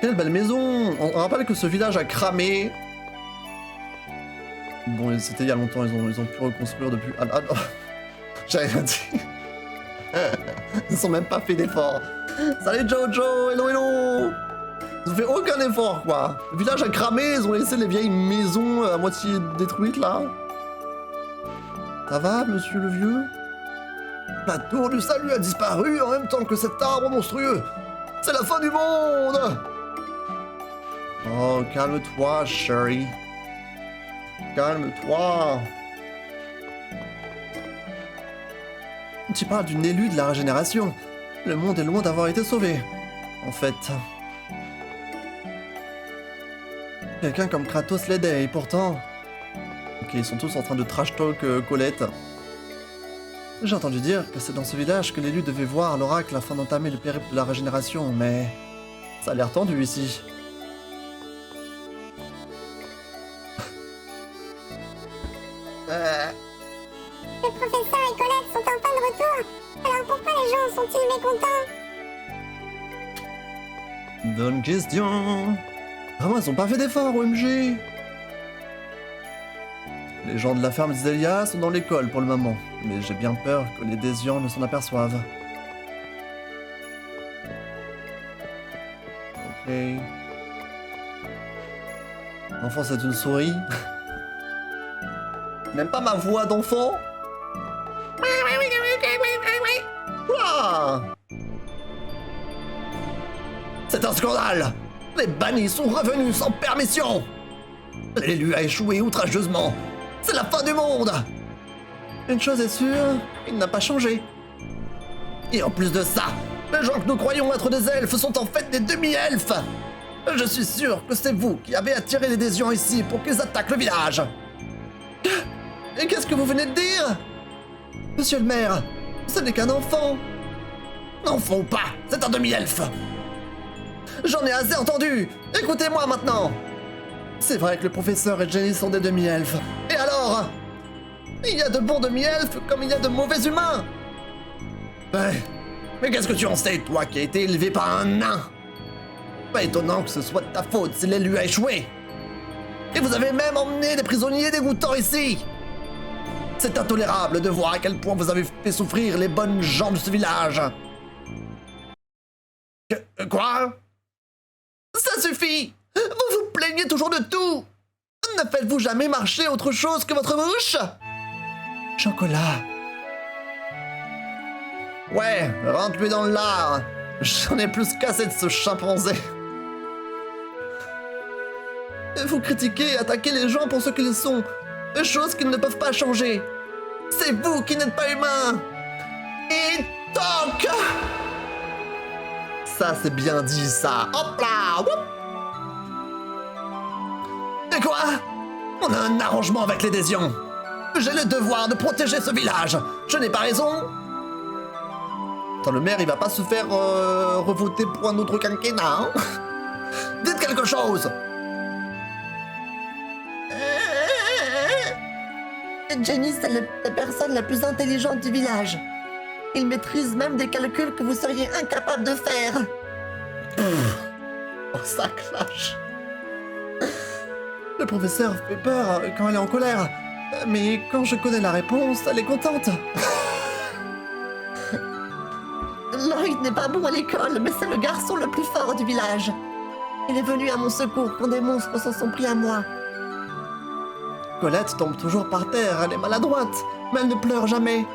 Quelle belle maison! On rappelle que ce village a cramé. Bon, c'était il y a longtemps, ils ont pu reconstruire depuis. Ah, non. J'avais rien dit. Ils ont même pas fait d'effort. Salut Jojo, hello hello! Ils ont fait aucun effort quoi. Le village a cramé, ils ont laissé les vieilles maisons à moitié détruites là. Ça va, monsieur le vieux? La tour du salut a disparu en même temps que cet arbre monstrueux. C'est la fin du monde! Oh, calme-toi, Sherry. Calme-toi. Tu parles d'une élue de la régénération. Le monde est loin d'avoir été sauvé. En fait. Quelqu'un comme Kratos l'aidait et pourtant... Ok, ils sont tous en train de trash talk Colette. J'ai entendu dire que c'est dans ce village que l'élu devait voir l'oracle afin d'entamer le périple de la régénération, mais... Ça a l'air tendu ici. Le professeur et Colette sont en plein de retour. Alors pourquoi les gens sont-ils mécontents? Bonne question. Vraiment, ils ont pas fait d'effort, OMG. Les gens de la ferme d'Iselia sont dans l'école pour le moment, mais j'ai bien peur que les désians ne s'en aperçoivent. Ok. L'enfant, c'est une souris. Même pas ma voix d'enfant. Ouah. C'est un scandale! Les bannis sont revenus sans permission! L'élu a échoué outrageusement! C'est la fin du monde! Une chose est sûre, il n'a pas changé. Et en plus de ça, les gens que nous croyons être des elfes sont en fait des demi-elfes! Je suis sûr que c'est vous qui avez attiré les désians ici pour qu'ils attaquent le village! Et qu'est-ce que vous venez de dire? Monsieur le maire, ce n'est qu'un enfant! Enfant ou pas, c'est un demi-elfe! J'en ai assez entendu! Écoutez-moi maintenant! C'est vrai que le professeur et Jenny sont des demi-elfes. Et alors? Il y a de bons demi-elfes comme il y a de mauvais humains! Mais qu'est-ce que tu en sais, toi qui as été élevé par un nain? Pas étonnant que ce soit de ta faute si l'élu a échoué! Et vous avez même emmené des prisonniers dégoûtants ici! C'est intolérable de voir à quel point vous avez fait souffrir les bonnes gens de ce village! Quoi? Ça suffit! Vous vous plaignez toujours de tout! Ne faites-vous jamais marcher autre chose que votre bouche? Chocolat. Ouais, rentre-lui dans le lard. J'en ai plus qu'assez de ce chimpanzé. Vous critiquez et attaquez les gens pour ce qu'ils sont. Choses qu'ils ne peuvent pas changer. C'est vous qui n'êtes pas humain. Et toc. Ça, c'est bien dit, ça. Hop là. Whoop. Et quoi? On a un arrangement avec les Désions. J'ai le devoir de protéger ce village. Je n'ai pas raison. Attends, le maire, il va pas se faire revoter pour un autre quinquennat, hein? Dites quelque chose. Jenny, c'est la personne la plus intelligente du village. Il maîtrise même des calculs que vous seriez incapable de faire. Oh, ça clash. Le professeur fait peur quand elle est en colère. Mais quand je connais la réponse, elle est contente. Lloyd n'est pas bon à l'école, mais c'est le garçon le plus fort du village. Il est venu à mon secours quand des monstres s'en sont pris à moi. Colette tombe toujours par terre, elle est maladroite, mais elle ne pleure jamais.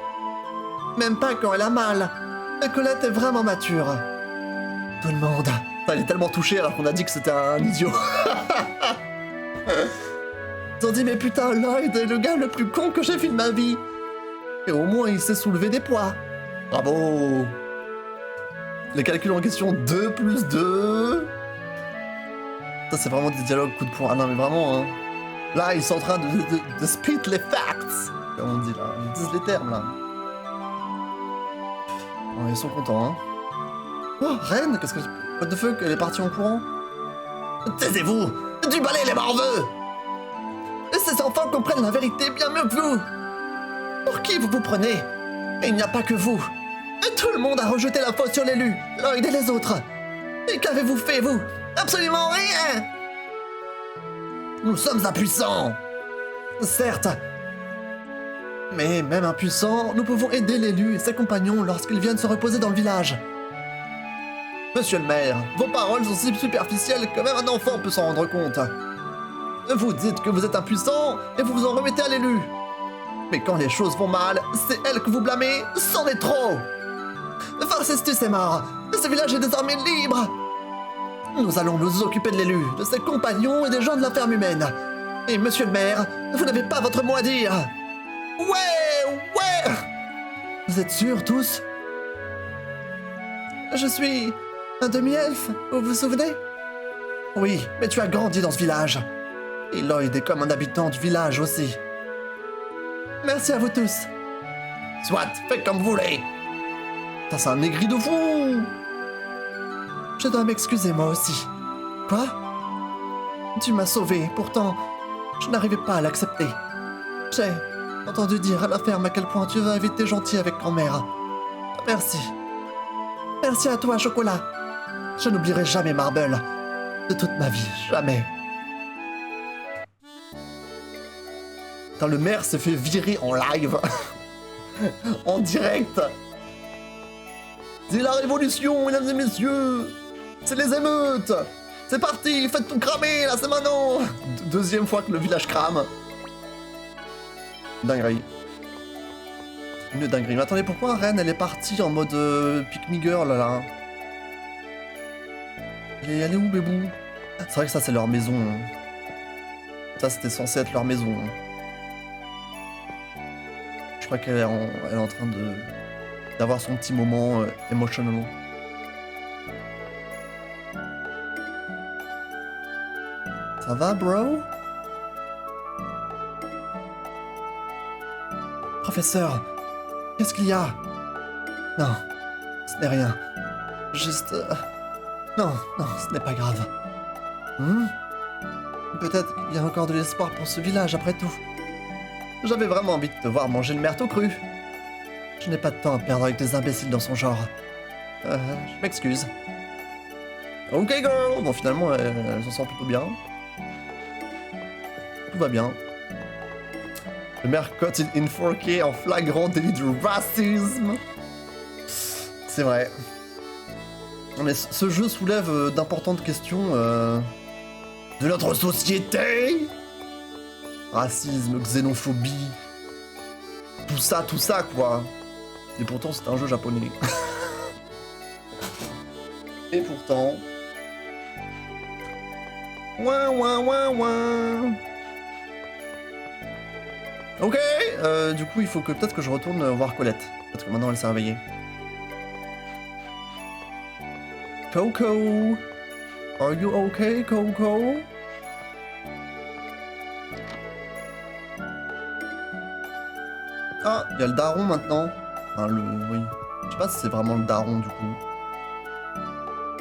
Même pas quand elle a mal. Et Colette est vraiment mature. Tout le monde. Elle est tellement touchée alors qu'on a dit que c'était un idiot. Ils ont dit mais putain, Lloyd est le gars le plus con que j'ai vu de ma vie. Et au moins il sait soulever des poids. Bravo. Les calculs en question 2 plus 2. Ça c'est vraiment des dialogues coup de poing. Ah non mais vraiment hein. Là, ils sont en train de spit les facts, comme on dit là. Ils disent les termes là. Oh, ils sont contents, hein. Oh, Reine, qu'est-ce que... What the fuck, elle est partie en courant? Taisez-vous! Du balai, les morveux! Ces enfants comprennent la vérité bien mieux que vous! Pour qui vous vous prenez? Et il n'y a pas que vous. Tout le monde a rejeté la faute sur l'élu, Lloyd et les autres. Et qu'avez-vous fait, vous? Absolument rien! Nous sommes impuissants. Certes. Mais même impuissants, nous pouvons aider l'élu et ses compagnons lorsqu'ils viennent se reposer dans le village. Monsieur le maire, vos paroles sont si superficielles que même un enfant peut s'en rendre compte. Vous dites que vous êtes impuissant et vous vous en remettez à l'élu. Mais quand les choses vont mal, c'est elle que vous blâmez, c'en est trop. Farcestus est mort. Ce village est désormais libre. Nous allons nous occuper de l'élu, de ses compagnons et des gens de la ferme humaine. Et monsieur le maire, vous n'avez pas votre mot à dire. Ouais. Vous êtes sûrs tous? Je suis un demi-elfe, vous vous souvenez? Oui, mais tu as grandi dans ce village. Et Lloyd est comme un habitant du village aussi. Merci à vous tous. Soit, faites comme vous voulez. Ça, c'est un aigri de fou. Je dois m'excuser moi aussi. Quoi? Tu m'as sauvé, pourtant, je n'arrivais pas à l'accepter. J'ai entendu dire à la ferme à quel point tu avais été gentil avec grand-mère. Merci. Merci à toi, Chocolat. Je n'oublierai jamais Marble. De toute ma vie, jamais. Quand le maire s'est fait virer en live. En direct. C'est la révolution, mesdames et messieurs. C'est les émeutes. C'est parti, faites tout cramer, là, c'est maintenant. Deuxième fois que le village crame. Dinguerie. Une dinguerie. Mais attendez, pourquoi Reine, elle est partie en mode pick me girl, là? Elle est où, bébou? C'est vrai que ça, c'est leur maison. Ça, c'était censé être leur maison. Je crois qu'elle est, elle est en train d'avoir son petit moment emotional. Ça va, bro? Professeur, qu'est-ce qu'il y a? Non, ce n'est rien. Juste... Non, ce n'est pas grave. Peut-être qu'il y a encore de l'espoir pour ce village, après tout. J'avais vraiment envie de te voir manger le myrte cru. Je n'ai pas de temps à perdre avec des imbéciles dans son genre. Je m'excuse. Ok, girl! Bon, finalement, elle s'en sort plutôt bien. Tout va bien. Le maire cut in 4K en flagrant délit de racisme. C'est vrai. Mais ce jeu soulève d'importantes questions de notre société. Racisme, xénophobie. tout ça, quoi. Et pourtant, c'est un jeu japonais. Et pourtant... Ouin, ouin, ouin, ouin. Ok, du coup, il faut que peut-être que je retourne voir Colette. Peut-être que maintenant, elle s'est réveillée. Coco, are you okay, Coco? Ah, il y a le daron maintenant. Enfin, oui. Je sais pas si c'est vraiment le daron, du coup.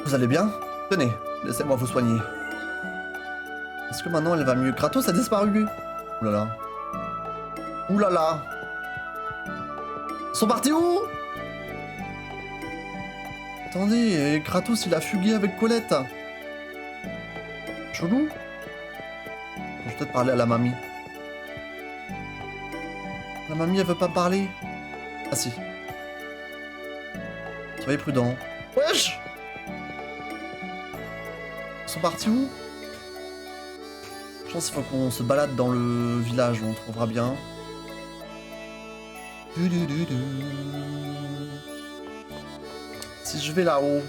Vous allez bien? Tenez, laissez-moi vous soigner. Est-ce que maintenant elle va mieux? Kratos a disparu. Ouh là là. Ouh là là. Ils sont partis où? Attendez, Kratos il a fugué avec Colette. Chelou. Je vais peut-être parler à la mamie. La mamie elle veut pas parler. Ah si. Soyez prudent. Wesh! Ils sont partis où? Je pense qu'il faut qu'on se balade dans le village, on trouvera bien. Si je vais là-haut...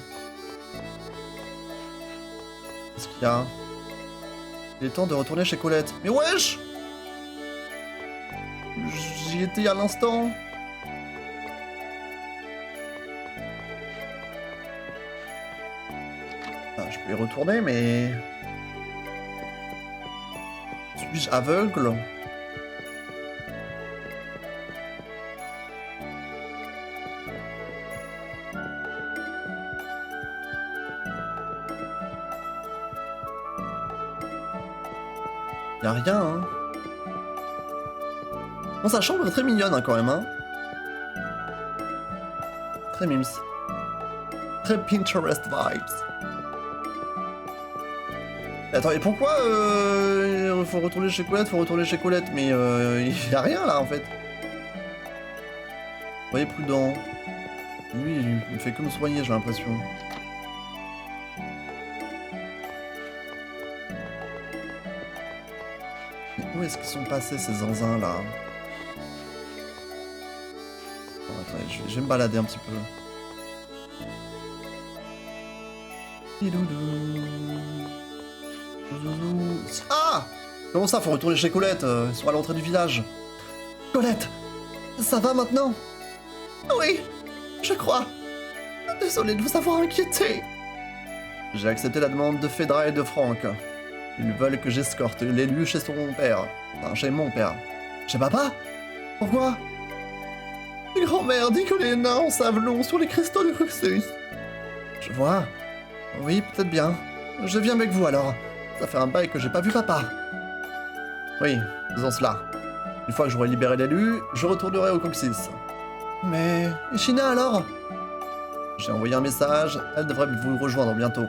Qu'est-ce qu'il y a? Il est temps de retourner chez Colette. Mais wesh! J'y étais il y a l'instant. Ah, je peux y retourner, mais... Suis-je aveugle? Y'a rien, hein. Bon, sa chambre est très mignonne, hein, quand même, hein. Très mims. Très Pinterest vibes. Attends, et pourquoi faut retourner chez Colette, mais il y a rien là en fait. Soyez prudent. Lui, il fait que me soigner, j'ai l'impression. Mais où est-ce qu'ils sont passés ces zinzins là? Oh, attendez, je vais me balader un petit peu. Ah! Comment ça, faut retourner chez Colette? Ils sont à l'entrée du village. Colette! Ça va maintenant? Oui, je crois. Désolé de vous avoir inquiété. J'ai accepté la demande de Phaedra et de Franck. Ils veulent que j'escorte l'élu chez son père. Enfin, chez mon père. Chez papa? Pourquoi? Grand-mère dit que les nains en savent long sur les cristaux de Cruxus. Je vois. Oui, peut-être bien. Je viens avec vous alors. Ça fait un bail que j'ai pas vu papa. Oui, faisons cela. Une fois que j'aurai libéré l'élu, je retournerai au Coccyx. Mais... Et China alors? J'ai envoyé un message, elle devrait vous rejoindre bientôt.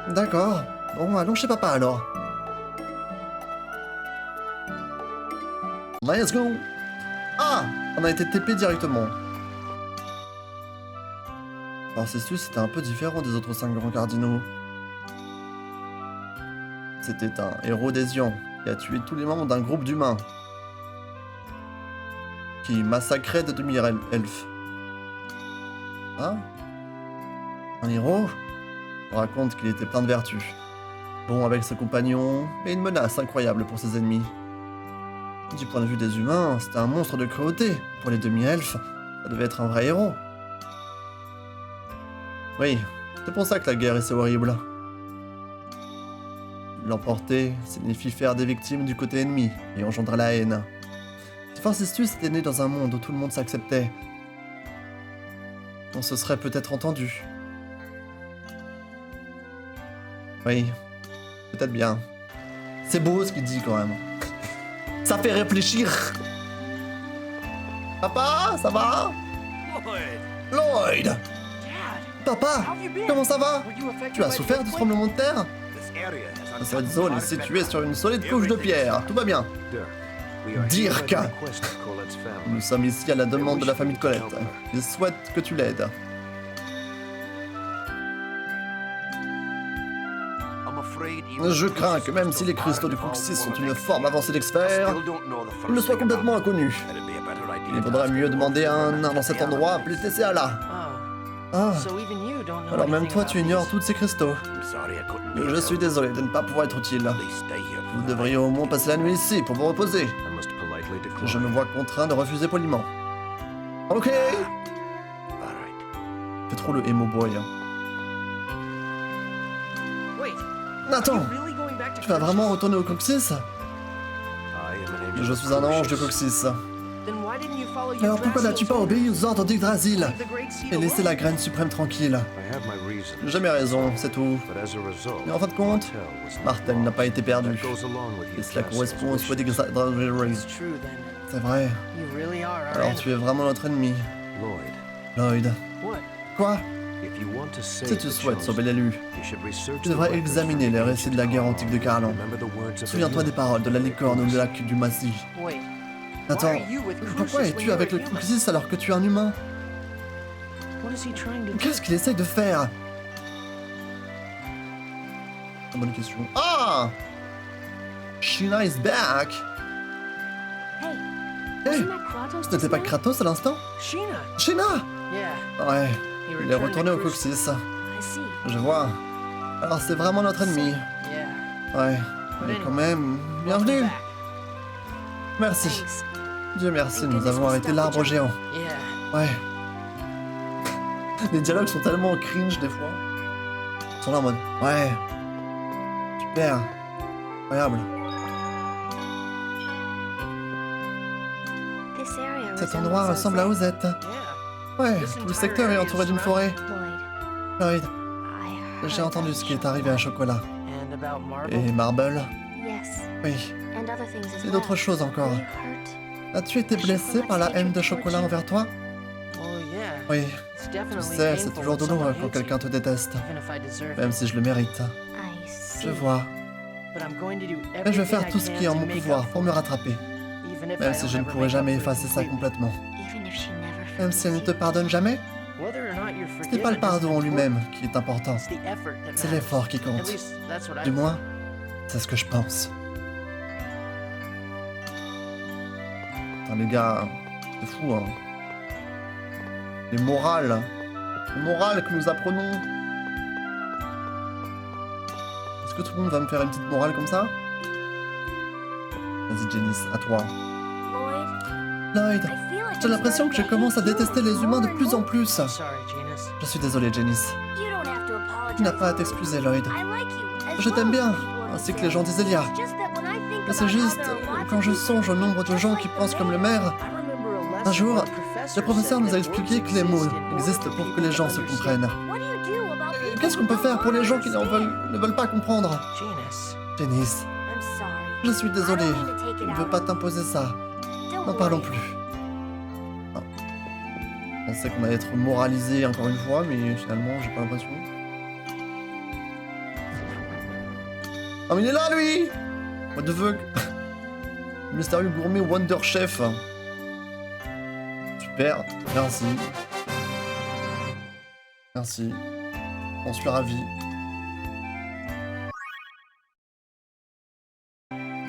D'accord. Bon, allons chez papa alors. Let's go! Ah! On a été TP directement. Arcesius c'était un peu différent des autres 5 grands cardinaux. C'était un héros d'Ézion qui a tué tous les membres d'un groupe d'humains. Qui massacrait de demi-elfes. Hein? Un héros? On raconte qu'il était plein de vertus. Bon avec ses compagnons, mais une menace incroyable pour ses ennemis. Du point de vue des humains, c'était un monstre de cruauté. Pour les demi-elfes, ça devait être un vrai héros. Oui, c'est pour ça que la guerre est si horrible. L'emporter signifie faire des victimes du côté ennemi et engendrer la haine. Si Arcesius était né dans un monde où tout le monde s'acceptait, on se serait peut-être entendu. Oui, peut-être bien. C'est beau ce qu'il dit quand même. Ça fait réfléchir. Papa, ça va? Lloyd! Lloyd! Papa, comment ça va? Tu as souffert du tremblement de terre? Cette zone est située sur une solide couche de pierre. Tout va bien. Dirk! Nous sommes ici à la demande de la famille de Colette. Ils souhaitent que tu l'aides. I'm afraid Je crains que même si les cristaux de Cruxis sont une forme avancée d'expert, ils ne soient complètement inconnus. Il vaudrait mieux demander à un nain dans cet endroit appelé Tesséala. Ah, alors même toi tu ignores tous ces cristaux. Je suis désolé de ne pas pouvoir être utile. Vous devriez au moins passer la nuit ici pour vous reposer. Je me vois contraint de refuser poliment. Ok. Fais trop le emo boy. Nathan, tu vas vraiment retourner au Coccyx? Je suis un ange de Coccyx. Alors pourquoi n'as-tu pas obéi aux ordres d'Yggdrasil et laissé la graine suprême tranquille? J'ai mes raisons, c'est tout. Mais en fin de compte, Martel n'a pas été perdu. Et cela correspond au souhait d'Yggdrasil. C'est vrai. Alors tu es vraiment notre ennemi. Lloyd. Quoi? Si tu souhaites sauver l'élu, tu devrais examiner les récits de la guerre antique de Carlon. Souviens-toi des paroles de la licorne ou de lac du Massy. Attends, pourquoi es-tu avec le Cruxis alors que tu es un humain? Qu'est-ce qu'il essaye de faire? Bonne question. Ah! Sheena is back! Hey! Ce n'était pas Kratos à l'instant? Sheena! Ouais, il est retourné au Cruxis. Je vois. Alors c'est vraiment notre ennemi. Ouais, mais quand même, bienvenue! Merci. Dieu merci, nous avons arrêté l'arbre géant. Ouais. Les dialogues sont tellement cringe des fois. Ils sont là en mode, ouais. Super. Incroyable. Cet endroit ressemble à Ozette. Ouais, tout le secteur est entouré d'une forêt. Lloyd, j'ai entendu ce qui est arrivé à Chocolat. Et Marble? Oui. Et d'autres choses encore. As-tu été blessé par la haine de Chocolat envers toi? Oui. Tu sais, c'est toujours douloureux quand quelqu'un te déteste. Même si je le mérite. Je vois. Mais je vais faire tout ce qui est en mon pouvoir pour me rattraper. Même si je ne pourrai jamais effacer ça complètement. Même si elle ne te pardonne jamais? Ce n'est pas le pardon en lui-même qui est important. C'est l'effort qui compte. Du moins, c'est ce que je pense. Putain, les gars, c'est fou, hein. Les morales. Les morales que nous apprenons. Est-ce que tout le monde va me faire une petite morale comme ça? Vas-y, Janice, à toi. Lloyd, j'ai l'impression que je commence à détester les humains de plus en plus. Je suis désolé, Janice. Tu n'as pas à t'excuser, Lloyd. Je t'aime bien, ainsi que les gens d'Iselia. Mais c'est juste, quand je songe au nombre de gens qui pensent comme le maire, un jour, le professeur nous a expliqué que les mots existent pour que les gens se comprennent. Qu'est-ce qu'on peut faire pour les gens qui ne veulent pas comprendre? Janice, je suis désolé, je ne veux pas t'imposer ça. N'en parlons plus. Ah. Je pensais qu'on allait être moralisé encore une fois, mais finalement, j'ai pas l'impression. Oh, mais il est là, lui! What the fuck? Le mystérieux gourmet Wonder Chef. Super, merci. Merci. J'en suis ravi.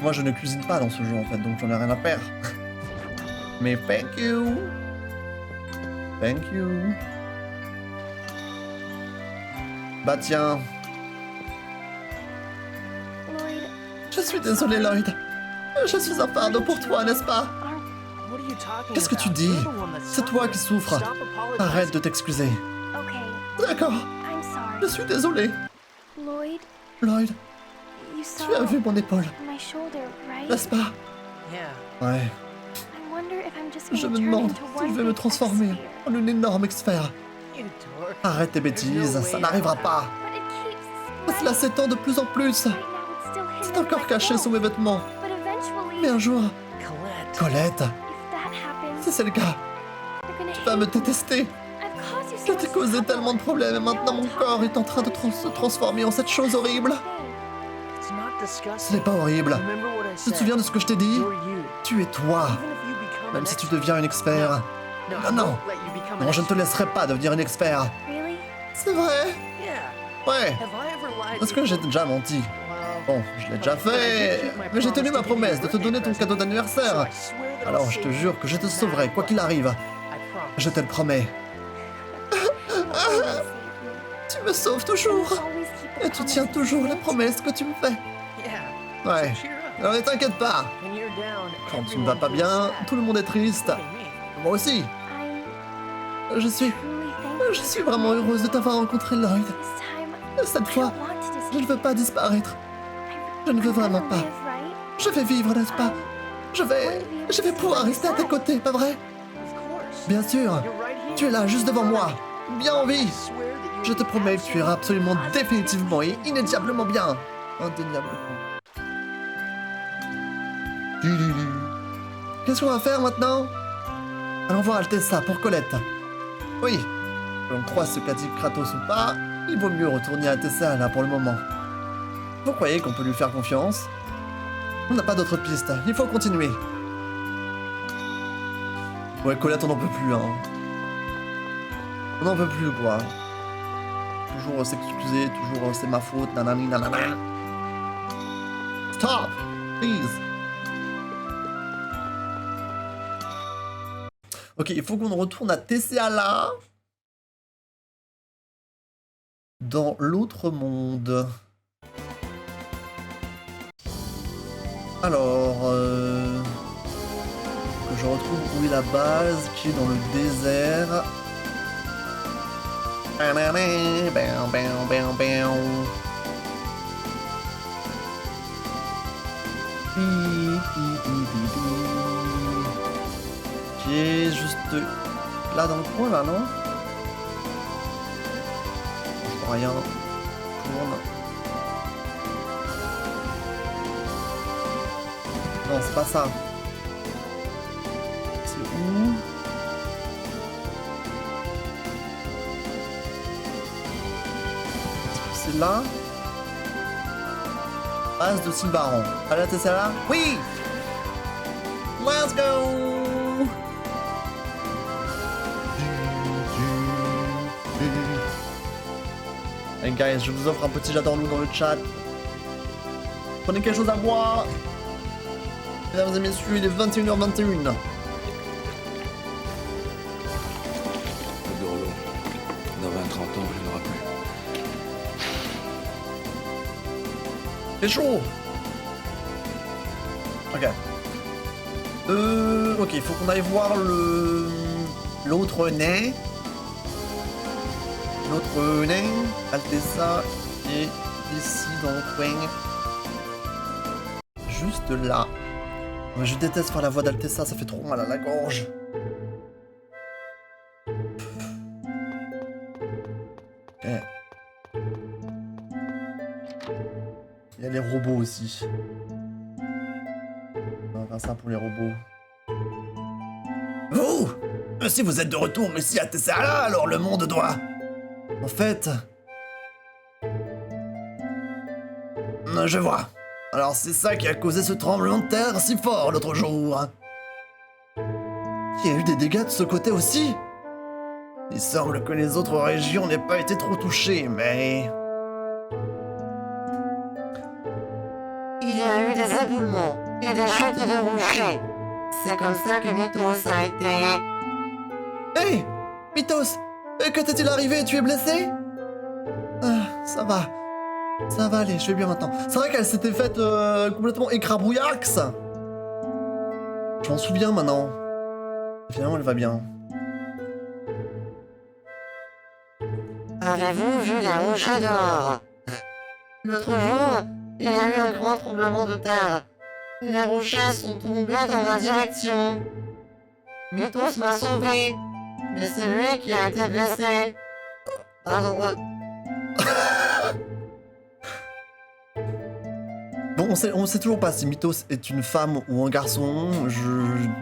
Moi, je ne cuisine pas dans ce jeu, en fait, donc j'en ai rien à faire. Mais thank you. Thank you. Bah tiens. Je suis désolé, Lloyd. Je suis un fardeau pour toi, n'est-ce pas? Qu'est-ce que tu dis? C'est toi qui souffres. Arrête de t'excuser. D'accord. Je suis désolé. Lloyd, tu as vu mon épaule, n'est-ce pas? Ouais. Je me demande si je vais me transformer en une énorme sphère. Arrête tes bêtises, ça n'arrivera pas. Cela s'étend de plus en plus. C'est encore caché sous mes vêtements. Mais un jour... Colette, si c'est le cas, tu vas me détester. Je t'ai causé tellement de problèmes et maintenant mon corps est en train de se transformer en cette chose horrible. Ce n'est pas horrible. Tu te souviens de ce que je t'ai dit? Tu es toi. Même si tu deviens une expert. Non, non, je ne te laisserai pas devenir une expert. C'est vrai? Ouais. Est-ce que j'ai déjà menti? Bon, je l'ai déjà fait, mais j'ai tenu ma promesse de te donner ton cadeau d'anniversaire. Alors je te jure que je te sauverai, quoi qu'il arrive. Je te le promets. Tu me sauves toujours. Et tu tiens toujours la promesse que tu me fais. Ouais, alors ne t'inquiète pas. Quand tu ne vas pas bien, tout le monde est triste. Moi aussi. Je suis vraiment heureuse de t'avoir rencontré, Lloyd. Cette fois, je ne veux pas disparaître. Je ne veux vraiment pas. Je vais vivre, n'est-ce pas? Je vais pouvoir rester à tes côtés, pas vrai? Bien sûr. Tu es là, juste devant moi. Bien en vie. Je te promets que tu iras absolument définitivement et inédiablement bien. Indéniablement. Qu'est-ce qu'on va faire maintenant? Allons voir Altessa pour Colette. Oui, que l'on croit ce qu'a dit Kratos ou pas, il vaut mieux retourner à Altessa là pour le moment. Vous croyez qu'on peut lui faire confiance? On n'a pas d'autre piste, il faut continuer. Ouais, Colette, on n'en peut plus, hein. On n'en peut plus, quoi. Toujours s'excuser, toujours c'est ma faute, nanani nanana. Stop, please. Ok, il faut qu'on retourne à Tessala. Dans l'autre monde. Alors, que je retrouve où est la base, qui est dans le désert. Qui est juste là dans le coin, là, non? Je vois rien. Tourne. Non, c'est pas ça. C'est où? Est-ce que c'est là? Base de Sylvaron. Allez, t'es là? Oui! Let's go! Hey guys, je vous offre un petit j'adore loup dans le chat. Prenez quelque chose à boire. Mesdames et messieurs, il est 21h21. Le Dorlo. Dans 20-30 ans, il n'y en aura plus. C'est chaud. Ok. Ok, il faut qu'on aille voir l'autre nain. L'autre nain, Altessa, qui est ici dans le coin. Juste là. Mais je déteste faire la voix d'Altessa, ça fait trop mal à la gorge. Ok. Il y a les robots aussi. On va faire ça pour les robots. Vous! Si vous êtes de retour ici à Tessala, alors le monde doit... En fait... Je vois. Alors c'est ça qui a causé ce tremblement de terre si fort l'autre jour. Il y a eu des dégâts de ce côté aussi? Il semble que les autres régions n'aient pas été trop touchées, mais... Il y a eu des éboulements et des chutes de rochers. C'est comme ça que Mythos a été... Hey! Mythos! Que t'est-il arrivé? Tu es blessé? Ça va. Ça va aller, je vais bien maintenant. C'est vrai qu'elle s'était faite complètement écrabouillax. Je m'en souviens maintenant. Et finalement, elle va bien. Avez-vous vu les rochers dehors? L'autre jour, il y a eu un grand tremblement de terre. Les rochers sont tombés dans ma direction. Mythos m'a sauvé. Mais c'est lui qui a été blessé. Pardon. Bon, on sait toujours pas si Mythos est une femme ou un garçon.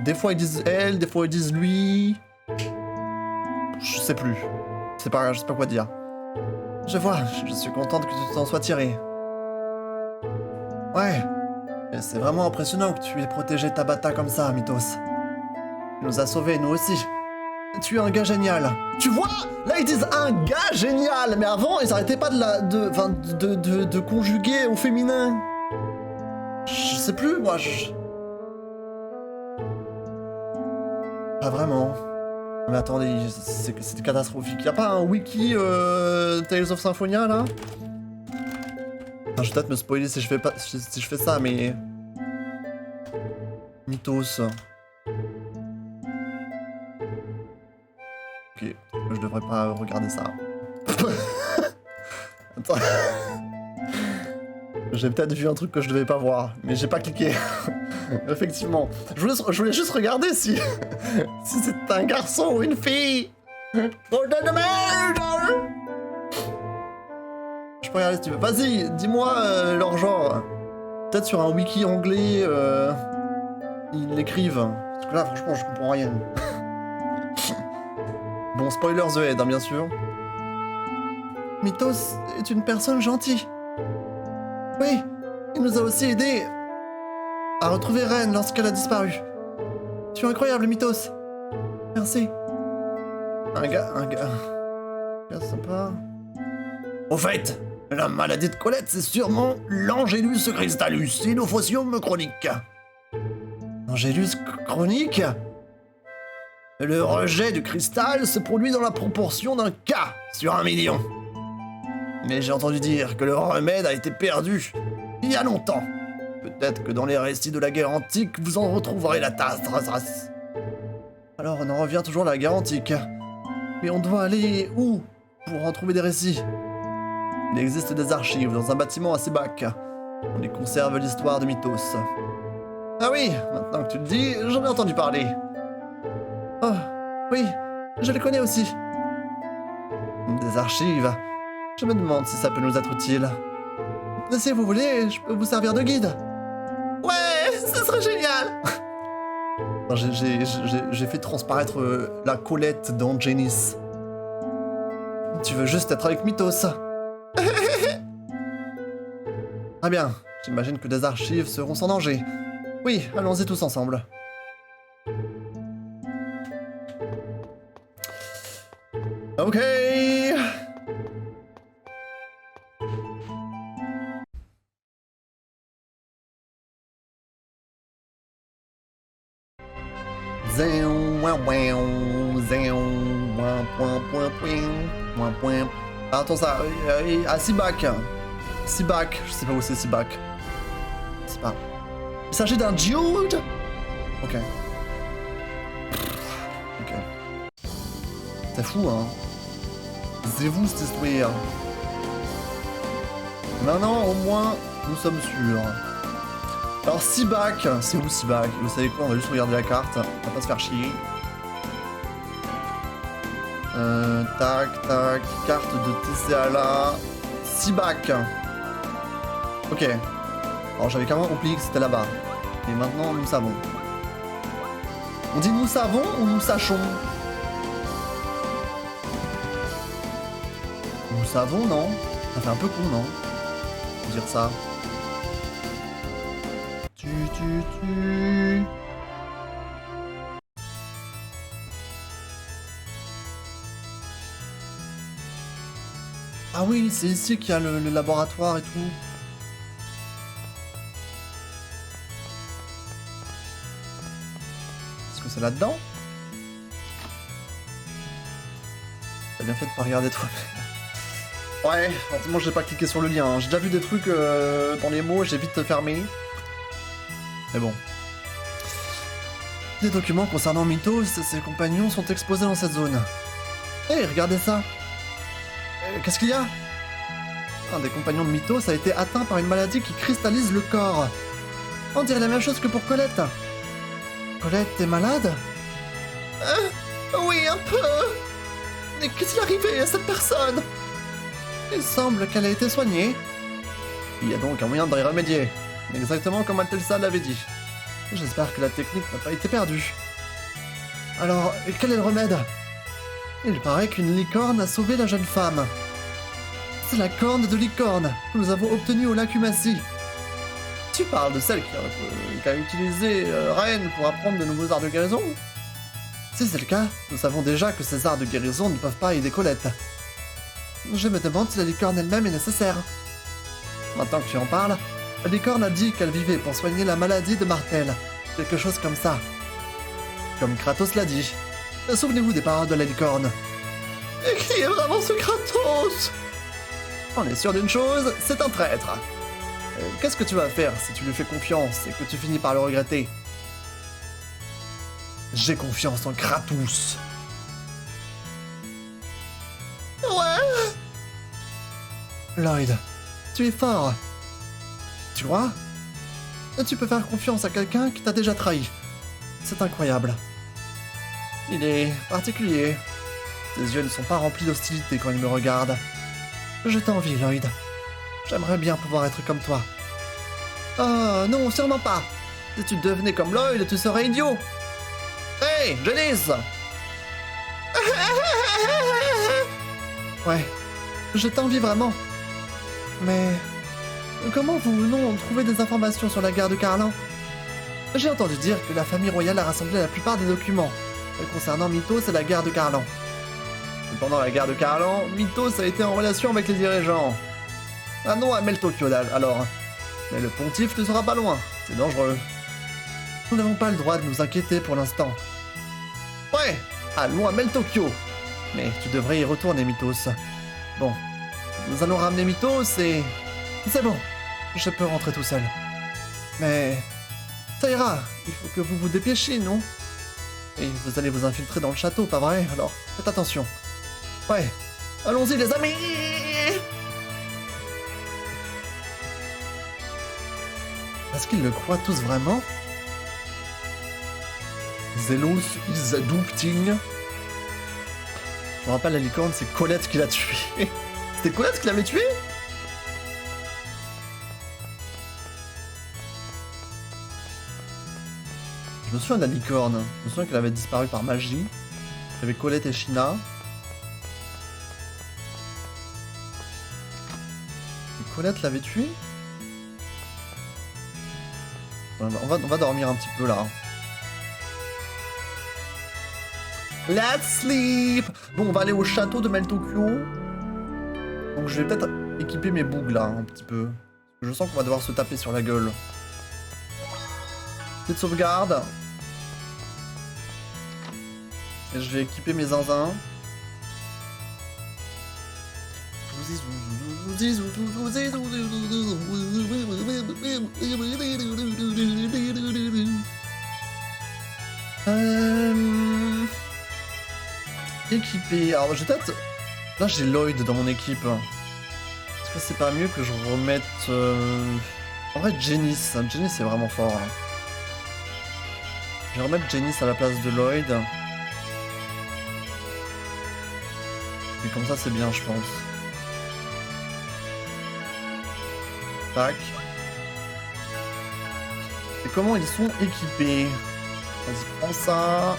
Des fois ils disent elle, des fois ils disent lui. Je sais plus. Je sais pas quoi dire. Je vois, je suis contente que tu t'en sois tiré. Ouais. Et c'est vraiment impressionnant que tu aies protégé Tabata comme ça, Mythos. Tu nous as sauvés, nous aussi. Tu es un gars génial. Tu vois? Là, ils disent un gars génial. Mais avant, ils arrêtaient pas de conjuguer au féminin. Je sais plus, moi, Pas vraiment. Mais attendez, c'est catastrophique. Y'a pas un wiki Tales of Symphonia, là? Enfin, je vais peut-être me spoiler si je fais, si je fais ça, mais... Mythos. Ok, je devrais pas regarder ça. Attends. J'ai peut-être vu un truc que je devais pas voir, mais j'ai pas cliqué. Effectivement. Je voulais juste regarder si c'est un garçon ou une fille. Bordel de merde! Je peux regarder si tu veux. Vas-y, dis-moi leur genre. Peut-être sur un wiki anglais, ils l'écrivent. Parce que là, franchement, je comprends rien. Bon, spoiler the head, hein, bien sûr. Mythos est une personne gentille. Oui, il nous a aussi aidé à retrouver Reine lorsqu'elle a disparu. Tu es incroyable, Mythos. Merci. Un gars sympa. Au fait, la maladie de Colette, c'est sûrement l'Angelus cristallus, Inofocium chronique. Angelus chronique? Le rejet du cristal se produit dans la proportion d'un cas sur 1 million. Mais j'ai entendu dire que le remède a été perdu il y a longtemps. Peut-être que dans les récits de la guerre antique, vous en retrouverez la trace. Alors on en revient toujours à la guerre antique. Mais on doit aller où pour en trouver des récits? Il existe des archives dans un bâtiment à Sibak. On y conserve l'histoire de Mythos. Ah oui, maintenant que tu le dis, j'en ai entendu parler. Oh, oui, je le connais aussi. Des archives. Je me demande si ça peut nous être utile. Si vous voulez, je peux vous servir de guide. Ouais, ce serait génial. J'ai fait transparaître la Colette dans Genis. Tu veux juste être avec Mythos. Ah bien, j'imagine que des archives seront sans danger. Oui, allons-y tous ensemble. Ok. Ah, attends ça, à Sibak. Sibak, je sais pas où c'est Sibak. C'est pas. Il s'agit d'un dude. Ok. Ok. C'est fou, hein. C'est vous cette histoire. Maintenant, au moins, nous sommes sûrs. Alors, Sibak, c'est où Sibak? Vous savez quoi? On va juste regarder la carte. On va pas se faire chier. Tac, tac. Carte de Tessala. Sibak. Ok. Alors, j'avais carrément oublié que c'était là-bas. Et maintenant, nous savons. On dit nous savons ou nous sachons? Nous savons, non? Ça fait un peu con, non? De dire ça. Tu. Ah oui, c'est ici qu'il y a le laboratoire et tout. Est-ce que c'est là-dedans? T'as bien fait de pas regarder toi. Ouais, forcément j'ai pas cliqué sur le lien. Hein. J'ai déjà vu des trucs dans les mots, j'ai vite fermé. Mais bon. Les documents concernant Mythos et ses compagnons sont exposés dans cette zone. Hey, regardez ça. Qu'est-ce qu'il y a? Un des compagnons de Mythos a été atteint par une maladie qui cristallise le corps. On dirait la même chose que pour Colette. Colette est malade? Oui, un peu. Mais qu'est-ce qui est arrivé à cette personne? Il semble qu'elle a été soignée. Il y a donc un moyen d'y remédier. Exactement comme Altelsa l'avait dit. J'espère que la technique n'a pas été perdue. Alors, quel est le remède? Il paraît qu'une licorne a sauvé la jeune femme. C'est la corne de licorne que nous avons obtenue au lac Humassi. Tu parles de celle qui a utilisé Reine pour apprendre de nouveaux arts de guérison? Si c'est le cas, nous savons déjà que ces arts de guérison ne peuvent pas aider Colette. Je me demande si la licorne elle-même est nécessaire. Maintenant que tu en parles, La licorne a dit qu'elle vivait pour soigner la maladie de Martel. Quelque chose comme ça. Comme Kratos l'a dit. Souvenez-vous des paroles de la licorne. Et qui est vraiment ce Kratos? On est sûr d'une chose, c'est un traître. Qu'est-ce que tu vas faire si tu lui fais confiance et que tu finis par le regretter? J'ai confiance en Kratos. Ouais. Lloyd, tu es fort. Tu vois? Tu peux faire confiance à quelqu'un qui t'a déjà trahi. C'est incroyable. Il est particulier. Ses yeux ne sont pas remplis d'hostilité quand il me regarde. Je t'envie, Lloyd. J'aimerais bien pouvoir être comme toi. Oh, non, sûrement pas. Si tu devenais comme Lloyd, tu serais idiot. Hey, Janice! Ouais, je t'envie vraiment. Mais comment voulons-nous trouver des informations sur la guerre de Carlan? J'ai entendu dire que la famille royale a rassemblé la plupart des documents concernant Mythos et la guerre de Carlan. Et pendant la guerre de Carlan, Mythos a été en relation avec les dirigeants. Ah non, à Mel Tokyo alors. Mais le pontife ne sera pas loin, c'est dangereux. Nous n'avons pas le droit de nous inquiéter pour l'instant. Ouais, allons à Mel Tokyo. Mais tu devrais y retourner, Mythos. Bon, nous allons ramener Mythos et... C'est bon, je peux rentrer tout seul. Mais... ça ira, il faut que vous vous dépêchiez, non? Et vous allez vous infiltrer dans le château, pas vrai? Alors, faites attention. Ouais, allons-y les amis! Est-ce qu'ils le croient tous vraiment? Zelos is adopting. Je me rappelle, la licorne, c'est Colette qui l'a tué. C'était Colette qui l'avait tué? Je me souviens de la licorne. Je me souviens qu'elle avait disparu par magie. Il y avait Colette et Shina. Et Colette l'avait tué? On va dormir un petit peu là. Let's sleep! Bon, on va aller au château de Mel Tokyo. Donc je vais peut-être équiper mes bougs là, un petit peu. Je sens qu'on va devoir se taper sur la gueule. Petite sauvegarde. Et je vais équiper mes zinzins. Équipé. Alors j'ai peut-être... Là j'ai Lloyd dans mon équipe. Est-ce que c'est pas mieux que je remette... En vrai Janice. Janice c'est vraiment fort. Hein. Je vais remettre Janice à la place de Lloyd. Et comme ça c'est bien je pense. Tac. Et comment ils sont équipés? Vas-y, prends ça.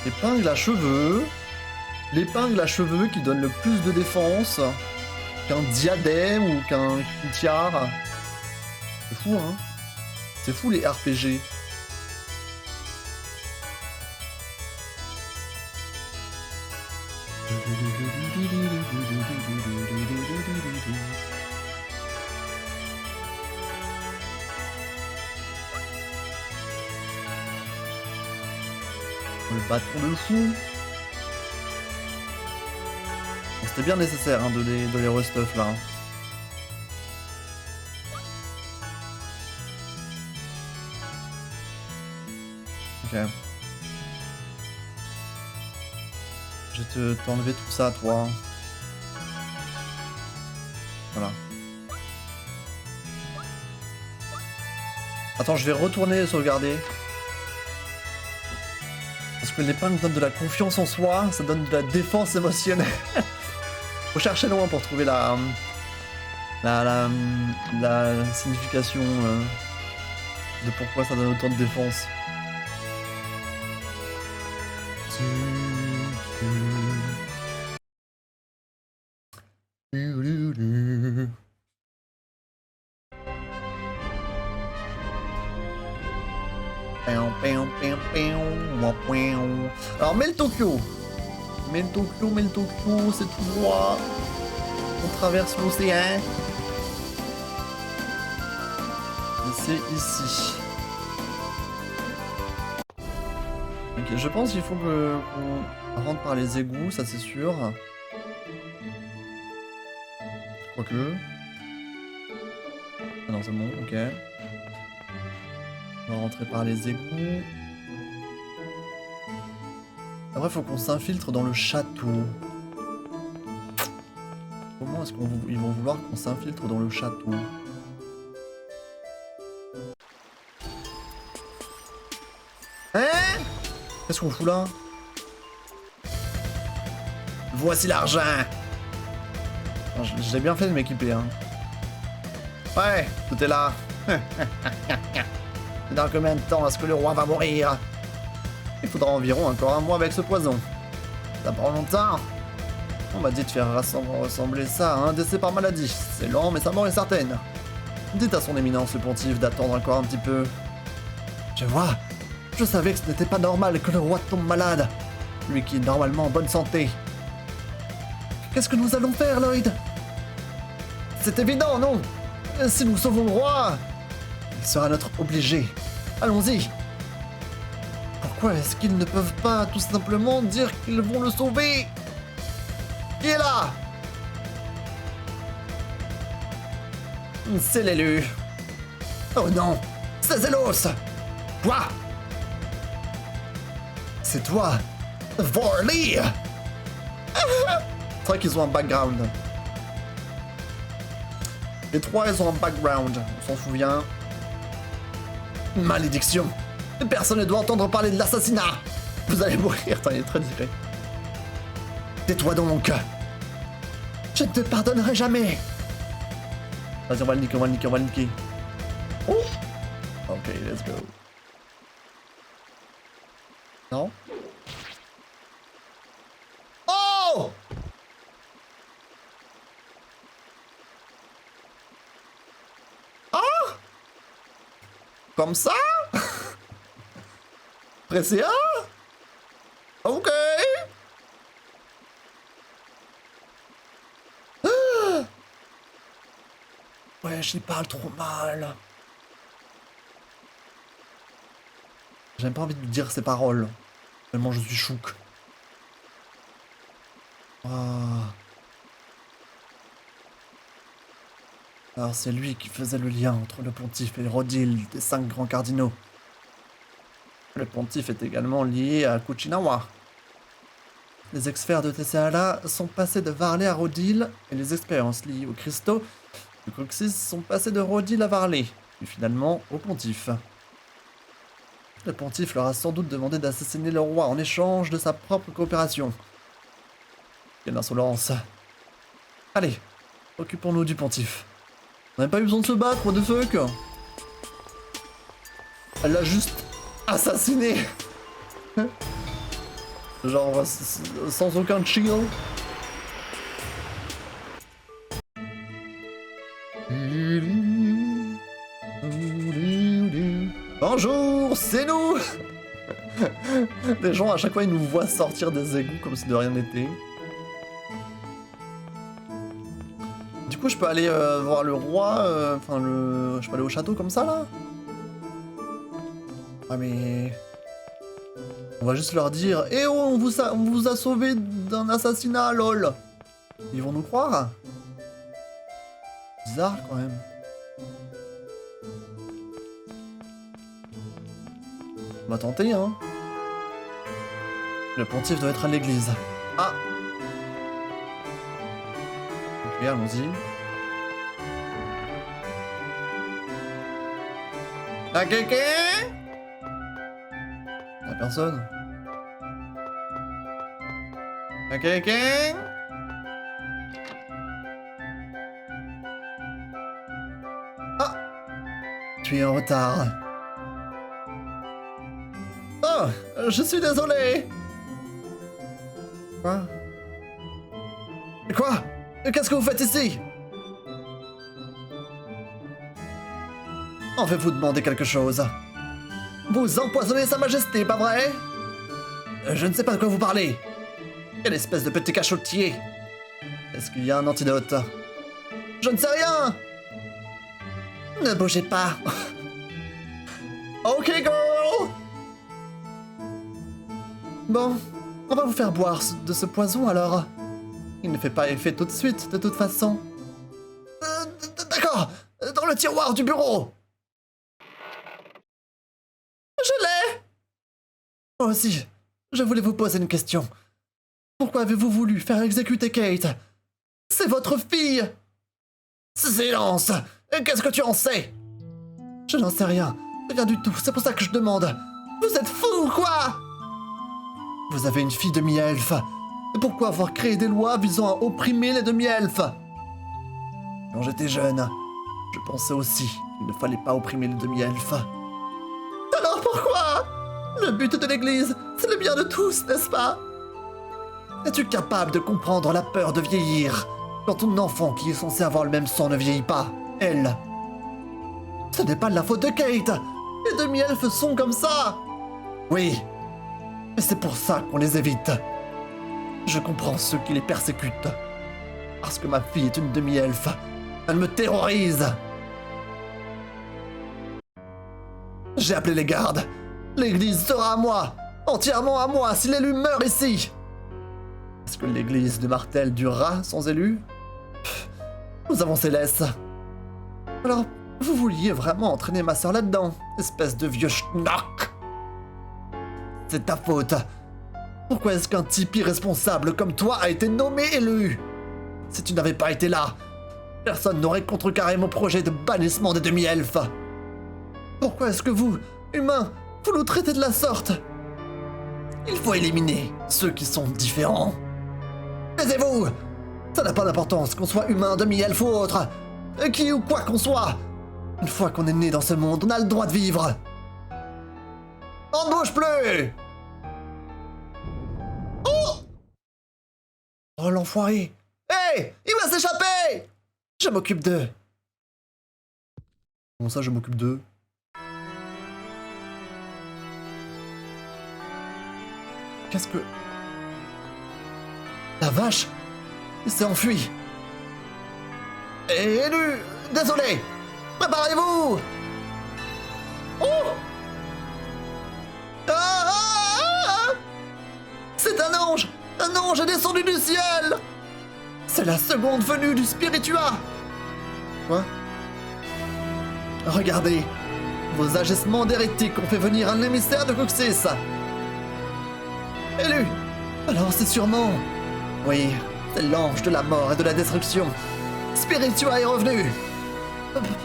Épingle à cheveux. L'épingle à cheveux qui donne le plus de défense qu'un diadème ou qu'une tiare. C'est fou, hein? C'est fou les RPG. Le bâton de fou. C'était bien nécessaire hein, de les restuff là. Ok. Je vais t'enlever tout ça toi. Voilà. Attends, je vais retourner sauvegarder. Parce que l'épingle donne de la confiance en soi, ça donne de la défense émotionnelle. Faut chercher loin pour trouver la signification de pourquoi ça donne autant de défense. Alors, mets le Tokyo. Mets le Tokyo, c'est tout droit. On traverse l'océan. Et c'est ici. Ok, je pense qu'il faut qu'on rentre par les égouts, ça c'est sûr. Quoique. Ah non, c'est bon, ok. On va rentrer par les égouts. Après, il faut qu'on s'infiltre dans le château. Comment est-ce qu'ils vont vouloir qu'on s'infiltre dans le château? Hein? Qu'est-ce qu'on fout là? Voici l'argent! J'ai bien fait de m'équiper, hein. Ouais, tout est là. Dans combien de temps est-ce que le roi va mourir? Il faudra environ encore un mois avec ce poison. Ça prend longtemps. On m'a dit de faire ressembler ça à un décès par maladie. C'est lent, mais sa mort est certaine. Dites à son éminence le pontife d'attendre encore un petit peu. Je vois. Je savais que ce n'était pas normal que le roi tombe malade. Lui qui est normalement en bonne santé. Qu'est-ce que nous allons faire, Lloyd? C'est évident, non? Si nous sauvons le roi, il sera notre obligé. Allons-y. Pourquoi est-ce qu'ils ne peuvent pas tout simplement dire qu'ils vont le sauver? Qui est là? C'est l'élu. Oh non, c'est Zélos. Quoi? C'est toi, Vorley. C'est vrai qu'ils ont un background. Les trois, ils ont un background, on s'en souvient. Malédiction! Personne ne doit entendre parler de l'assassinat! Vous allez mourir, il est très direct. Tais-toi donc! Je ne te pardonnerai jamais! Vas-y, on va le niquer, Oh! Ok, let's go. Non? Oh! Comme ça? Pressé A? Ok. Ouais, j'y parle trop mal. J'ai même pas envie de lui dire ces paroles. Tellement je suis chouk. Ah. Alors c'est lui qui faisait le lien entre le pontife et Rodil des 5 grands cardinaux. Le pontife est également lié à Kuchinawa. Les experts de Tessala sont passés de Varley à Rodil, et les expériences liées aux cristaux de Cruxis sont passées de Rodil à Varley, puis finalement au pontife. Le pontife leur a sans doute demandé d'assassiner le roi en échange de sa propre coopération. Quelle insolence. Allez, occupons-nous du pontife. On n'a pas eu besoin de se battre, what the fuck? Elle l'a juste assassiné. Genre sans aucun chill. Bonjour, c'est nous. Les gens à chaque fois ils nous voient sortir des égouts comme si de rien n'était. Du coup je peux aller voir le roi, enfin je peux aller au château comme ça là? Ah mais... On va juste leur dire « Eh oh, on vous a sauvé d'un assassinat, lol !» Ils vont nous croire? Bizarre quand même. On va tenter, hein. Le pontife doit être à l'église. Ah! Ok, allons-y. Y'a quelqu'un? Y'a personne. Y'a quelqu'un? Ah! Tu es en retard. Oh! Je suis désolé! Quoi? Quoi? Qu'est-ce que vous faites ici? On veut vous demander quelque chose. Vous empoisonnez Sa Majesté, pas vrai? Je ne sais pas de quoi vous parlez. Quelle espèce de petit cachotier? Est-ce qu'il y a un antidote? Je ne sais rien! Ne bougez pas. Ok, girl! Bon, on va vous faire boire de ce poison alors. Il ne fait pas effet tout de suite, de toute façon. D'accord, dans le tiroir du bureau. Je l'ai! Moi aussi, je voulais vous poser une question. Pourquoi avez-vous voulu faire exécuter Kate? C'est votre fille! Silence! Qu'est-ce que tu en sais? Je n'en sais rien. Rien du tout. C'est pour ça que je demande. Vous êtes fou ou quoi? Vous avez une fille demi-elfe. Pourquoi avoir créé des lois visant à opprimer les demi-elfes? Quand j'étais jeune, je pensais aussi qu'il ne fallait pas opprimer les demi-elfes. Alors pourquoi? Le but de l'Église, c'est le bien de tous, n'est-ce pas? Es-tu capable de comprendre la peur de vieillir quand ton enfant qui est censé avoir le même sang ne vieillit pas, elle? Ce n'est pas de la faute de Kate. Les demi-elfes sont comme ça. Oui, mais c'est pour ça qu'on les évite. Je comprends ceux qui les persécutent. Parce que ma fille est une demi-elfe. Elle me terrorise. J'ai appelé les gardes. L'église sera à moi. Entièrement à moi si l'élu meurt ici. Est-ce que l'église de Martel durera sans élu? Nous avons Céleste. Alors, vous vouliez vraiment entraîner ma sœur là-dedans, espèce de vieux schnock. C'est ta faute. Pourquoi est-ce qu'un type irresponsable comme toi a été nommé élu? Si tu n'avais pas été là, personne n'aurait contrecarré mon projet de bannissement des demi-elfes. Pourquoi est-ce que vous, humains, vous nous traitez de la sorte? Il faut éliminer ceux qui sont différents. Taisez-vous! Ça n'a pas d'importance qu'on soit humain, demi-elfe ou autre. Qui ou quoi qu'on soit. Une fois qu'on est né dans ce monde, on a le droit de vivre. On ne bouge plus! Oh l'enfoiré! Hé! Il va s'échapper! Je m'occupe d'eux. Comment ça, je m'occupe d'eux? Qu'est-ce que... La vache! Il s'est enfui. Élu! Désolé! Préparez-vous! Oh! C'est un ange! Un ange est descendu du ciel! C'est la seconde venue du Spiritua! Quoi? Regardez! Vos agissements d'hérétiques ont fait venir un émissaire de Coxis! Élu! Alors c'est sûrement... Oui, c'est l'ange de la mort et de la destruction! Spiritua est revenu!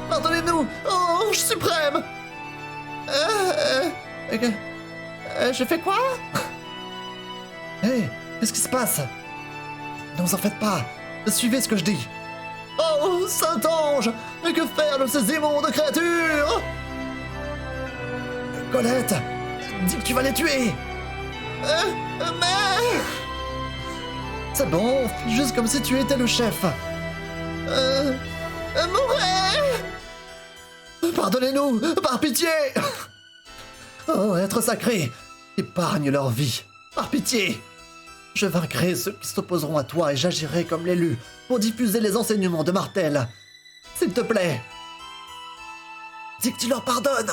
Pardonnez-nous! Oh, ange suprême! Je fais quoi? Hé, qu'est-ce qui se passe? Ne vous en faites pas, suivez ce que je dis. Oh, Saint-Ange! Mais que faire de ces immondes créatures? Colette, dis que tu vas les tuer! Mais... C'est bon, juste comme si tu étais le chef. Mourez! Pardonnez-nous, par pitié! Oh, être sacré, épargne leur vie, par pitié! Je vaincrai ceux qui s'opposeront à toi et j'agirai comme l'élu pour diffuser les enseignements de Martel. S'il te plaît. Dis que tu leur pardonnes.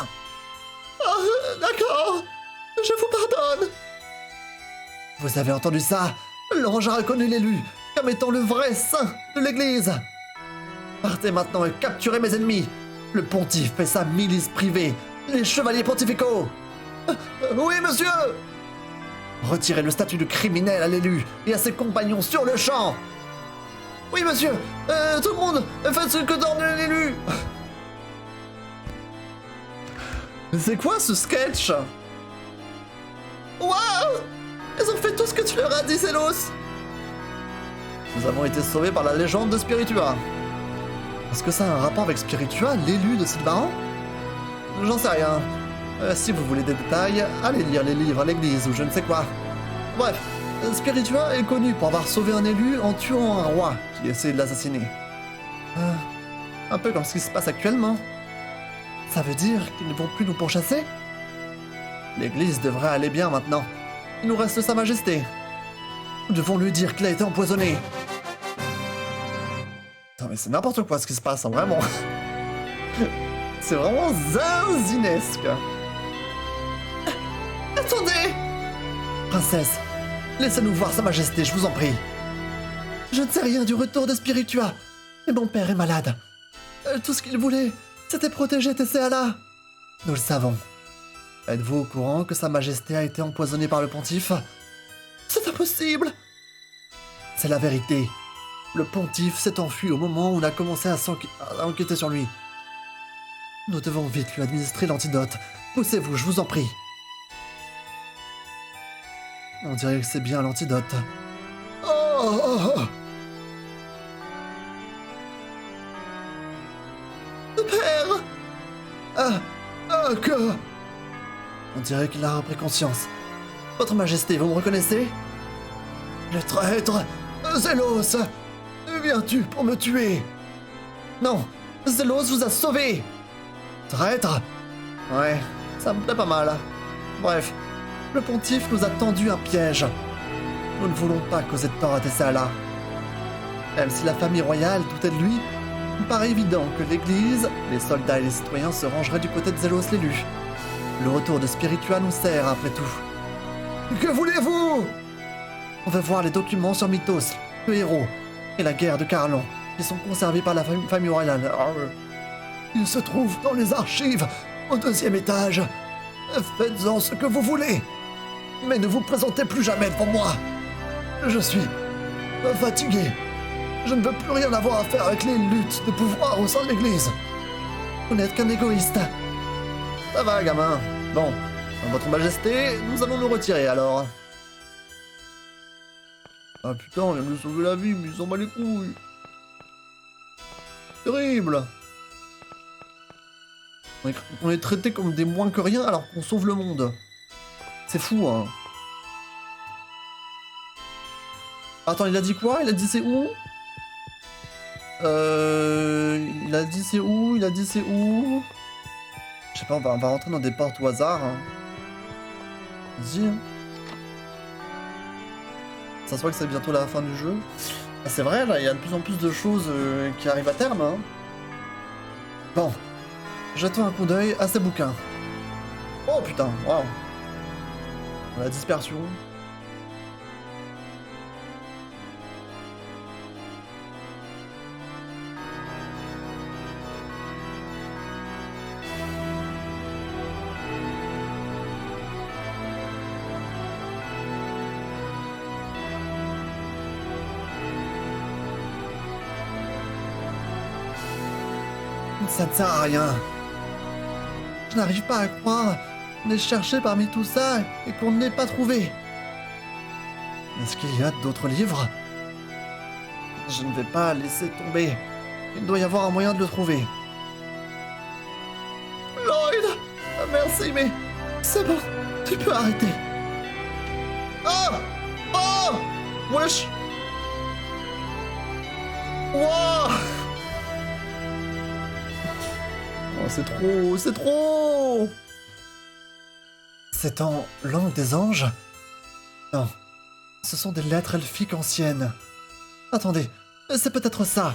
Oh, d'accord. Je vous pardonne. Vous avez entendu ça? L'ange a reconnu l'élu comme étant le vrai saint de l'église. Partez maintenant et capturez mes ennemis. Le pontife et sa milice privée, les chevaliers pontificaux. Oui, monsieur. Retirez le statut de criminel à l'élu et à ses compagnons sur le champ. Oui, monsieur. Tout le monde, faites ce que ordonne l'élu. C'est quoi ce sketch? Waouh! Ils ont fait tout ce que tu leur as dit, Célos. Nous avons été sauvés par la légende de Spiritua. Est-ce que ça a un rapport avec Spiritua, l'élu de Sylvain? J'en sais rien. Si vous voulez des détails, allez lire les livres à l'église ou je ne sais quoi. Bref, Spiritua est connu pour avoir sauvé un élu en tuant un roi qui essayait de l'assassiner. Un peu comme ce qui se passe actuellement. Ça veut dire qu'ils ne vont plus nous pourchasser? L'église devrait aller bien maintenant. Il nous reste Sa Majesté. Nous devons lui dire qu'il a été empoisonné. Putain, mais c'est n'importe quoi ce qui se passe, hein, vraiment. C'est vraiment zinzinesque. Attendez! Princesse, laissez-nous voir Sa Majesté, je vous en prie. Je ne sais rien du retour de Spiritua, mais mon père est malade. Tout ce qu'il voulait, c'était protéger Tessala. Nous le savons. Êtes-vous au courant que Sa Majesté a été empoisonnée par le pontife? C'est impossible! C'est la vérité. Le pontife s'est enfui au moment où on a commencé à enquêter sur lui. Nous devons vite lui administrer l'antidote. Poussez-vous, je vous en prie. On dirait que c'est bien l'antidote. Oh! Père! Que... On dirait qu'il a repris conscience. Votre Majesté, vous me reconnaissez? Le traître! Zélos! Viens-tu pour me tuer? Non! Zélos vous a sauvé! Traître? Ouais, ça me plaît pas mal. Bref, le pontife nous a tendu un piège. Nous ne voulons pas causer de tort à Tessala. Même si la famille royale doutait de lui, il me paraît évident que l'Église, les soldats et les citoyens se rangeraient du côté de Zélos l'élu. Le retour de Spiritua nous sert, après tout. Que voulez-vous? On veut voir les documents sur Mythos, le héros, et la guerre de Carlon, qui sont conservés par la famille royale. Ils se trouvent dans les archives, au 2e étage. Faites-en ce que vous voulez, mais ne vous présentez plus jamais devant moi. Je suis fatigué. Je ne veux plus rien avoir à faire avec les luttes de pouvoir au sein de l'Église. Vous n'êtes qu'un égoïste. Ça va, gamin. Bon, votre Majesté, nous allons nous retirer alors. Ah putain, on vient de lui sauver la vie, mais ils s'en bat les couilles. Terrible. On est traités comme des moins que rien alors qu'on sauve le monde. C'est fou, hein. Attends, il a dit quoi? Il a dit c'est où? Il a dit c'est où? Il a dit c'est où? Je sais pas, on va rentrer dans des portes au hasard. Hein. Vas-y. Ça se voit que c'est bientôt la fin du jeu. Ah, c'est vrai, là, il y a de plus en plus de choses qui arrivent à terme. Hein. Bon. Jetons un coup d'œil à ces bouquins. Oh putain, waouh. La dispersion. Ça ne sert à rien. Je n'arrive pas à croire qu'on ait cherché parmi tout ça et qu'on ne l'ait pas trouvé. Est-ce qu'il y a d'autres livres? Je ne vais pas laisser tomber. Il doit y avoir un moyen de le trouver. Lloyd! Merci, mais c'est bon. Tu peux arrêter. Oh! Oh! Wesh! Wow! Oh, c'est trop, c'est trop! C'est en langue des anges? Non, ce sont des lettres elfiques anciennes. Attendez, c'est peut-être ça.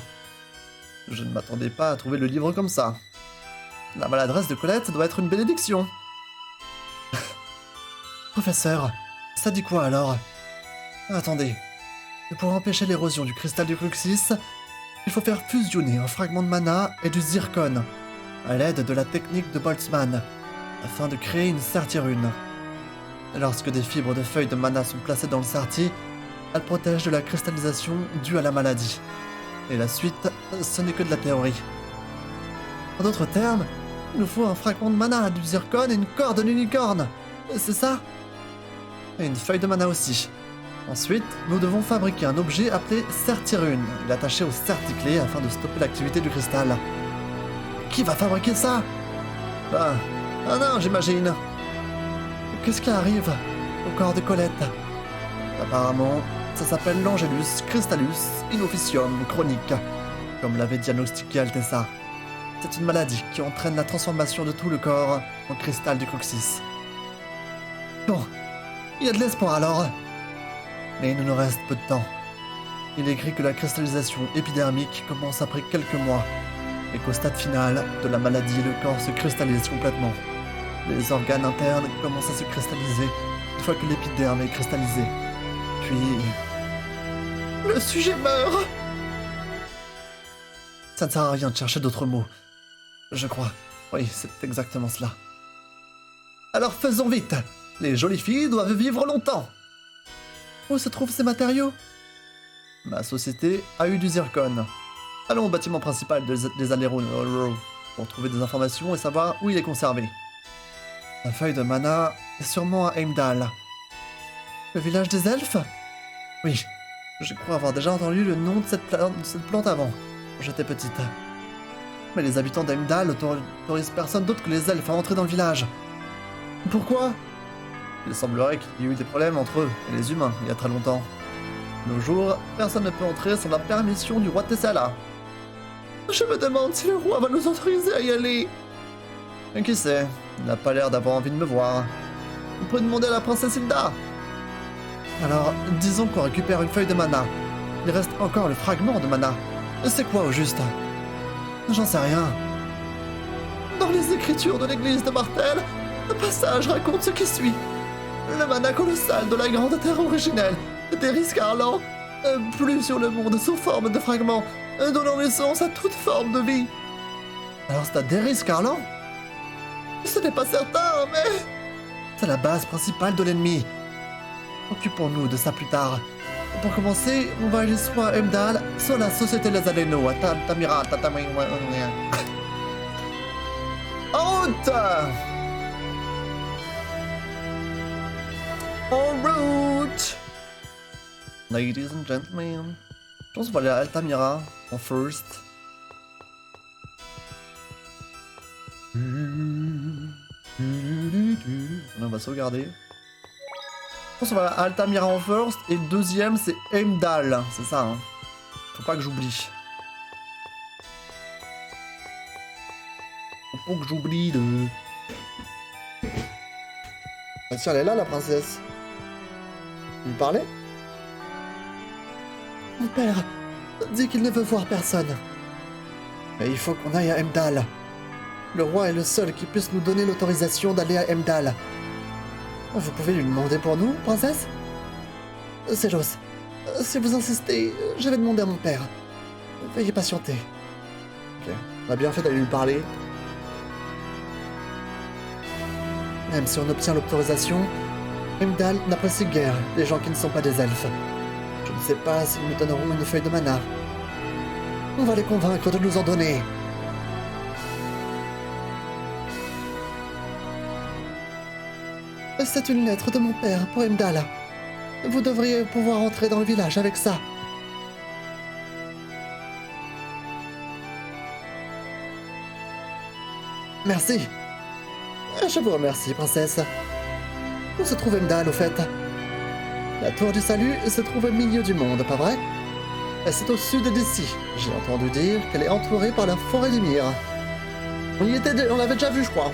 Je ne m'attendais pas à trouver le livre comme ça. La maladresse de Colette doit être une bénédiction. Professeur, ça dit quoi alors? Attendez, pour empêcher l'érosion du cristal du Cruxis, il faut faire fusionner un fragment de mana et du zircon, à l'aide de la technique de Boltzmann, afin de créer une Certi-Rune. Lorsque des fibres de feuilles de mana sont placées dans le Certi, elles protègent de la cristallisation due à la maladie. Et la suite, ce n'est que de la théorie. En d'autres termes, il nous faut un fragment de mana, du zircon et une corde de l'unicorne. C'est ça? Et une feuille de mana aussi. Ensuite, nous devons fabriquer un objet appelé Certi-Rune, l'attacher au Certi-Clé afin de stopper l'activité du cristal. Qui va fabriquer ça? Ben, un nain, j'imagine. Qu'est-ce qui arrive au corps de Colette? Apparemment, ça s'appelle l'Angelus Crystallus Inofficium chronique, comme l'avait diagnostiqué Altessa. C'est une maladie qui entraîne la transformation de tout le corps en cristal du Cruxis. Bon, il y a de l'espoir alors. Mais il nous reste peu de temps. Il est écrit que la cristallisation épidermique commence après quelques mois et qu'au stade final de la maladie, le corps se cristallise complètement. Les organes internes commencent à se cristalliser une fois que l'épiderme est cristallisé. Puis... le sujet meurt. Ça ne sert à rien de chercher d'autres mots. Je crois. Oui, c'est exactement cela. Alors faisons vite. Les jolies filles doivent vivre longtemps. Où se trouvent ces matériaux? Ma société a eu du zircon. Allons au bâtiment principal des Alerons pour trouver des informations et savoir où il est conservé. La feuille de mana est sûrement à Heimdall. Le village des elfes? Oui, je crois avoir déjà entendu le nom de cette plante avant, quand j'étais petite. Mais les habitants d'Heimdall n'autorisent personne d'autre que les elfes à entrer dans le village. Pourquoi? Il semblerait qu'il y ait eu des problèmes entre eux et les humains il y a très longtemps. De nos jours, personne ne peut entrer sans la permission du roi Tessala. Je me demande si le roi va nous autoriser à y aller. Et qui sait, il n'a pas l'air d'avoir envie de me voir. On peut demander à la princesse Hilda. Alors, disons qu'on récupère une feuille de mana. Il reste encore le fragment de mana. C'est quoi au juste? J'en sais rien. Dans les écritures de l'église de Martel, le passage raconte ce qui suit. Le mana colossal de la grande terre originelle, d'Eris Carlan, plus sur le monde sous forme de fragments, donnant naissance à toute forme de vie. Alors c'est à d'Eris Carlan? Ce n'est pas certain, mais... c'est la base principale de l'ennemi. Occupons-nous de ça plus tard. Pour commencer, on va aller soit à Heimdall, soit à la Société des Alénos, à Tamira, En route! En route! Ladies and gentlemen. Je pense qu'on va aller à Altamira en first. On va sauvegarder. Je pense qu'on va à Altamira en first et le deuxième c'est Heimdall, c'est ça hein. Faut pas que j'oublie. Faut pas que j'oublie de... Ah tiens, elle est là la princesse. Vous parlez? Mon père dit qu'il ne veut voir personne. Mais il faut qu'on aille à Heimdall. Le roi est le seul qui puisse nous donner l'autorisation d'aller à Heimdall. Vous pouvez lui demander pour nous, princesse? Sélos, si vous insistez, je vais demander à mon père. Veuillez patienter. Ok, on a bien fait d'aller lui parler. Même si on obtient l'autorisation, Heimdall n'apprécie guère les gens qui ne sont pas des elfes. Je ne sais pas s'ils nous donneront une feuille de mana. On va les convaincre de nous en donner. C'est une lettre de mon père pour Heimdall. Vous devriez pouvoir entrer dans le village avec ça. Merci. Je vous remercie, princesse. Où se trouve Heimdall, au fait? La tour du salut se trouve au milieu du monde, pas vrai? C'est au sud d'ici. J'ai entendu dire qu'elle est entourée par la forêt du Mire. On l'avait déjà vu, je crois.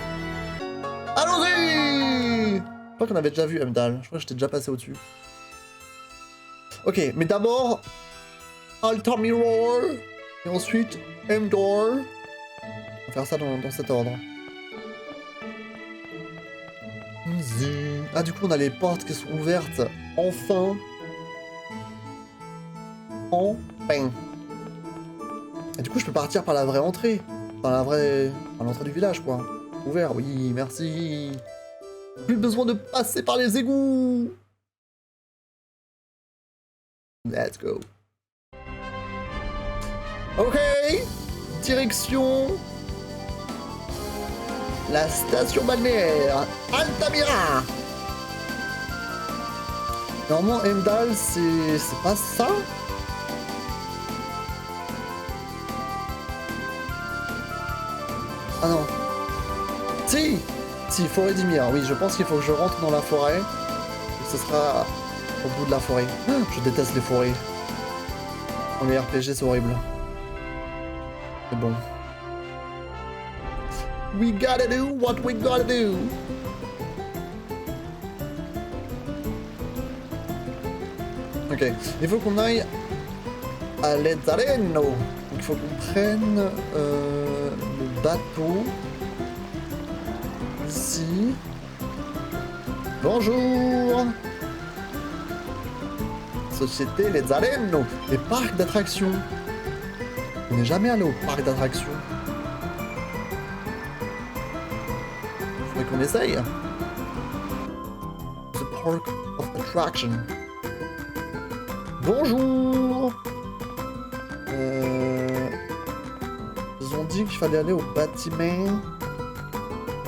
Allons-y! Je crois qu'on avait déjà vu Heimdall. Je crois que j'étais déjà passé au-dessus. Ok, mais d'abord... Altamira. Et ensuite, Heimdall. On va faire ça dans cet ordre. Ah, du coup, on a les portes qui sont ouvertes. Enfin. Enfin. Et du coup, je peux partir par la vraie entrée. Par l'entrée du village, quoi. Ouvert, oui, merci. Plus besoin de passer par les égouts. Let's go. Ok. Direction... la station balnéaire, Altamira. Normalement, Heimdall, c'est pas ça? Ah non. Si, forêt du Mire. Oui, je pense qu'il faut que je rentre dans la forêt. Et ce sera au bout de la forêt. Je déteste les forêts. Dans les RPG, c'est horrible. Mais bon. We gotta do what we gotta do. Ok, il faut qu'on aille à Lezzareno. Donc il faut qu'on prenne le bateau. Ici. Bonjour. Société Lezzareno. Les parcs d'attractions. On n'est jamais allé au parc d'attractions. Faudrait qu'on essaye. The Park of Attraction. Bonjour. Ils ont dit qu'il fallait aller au bâtiment.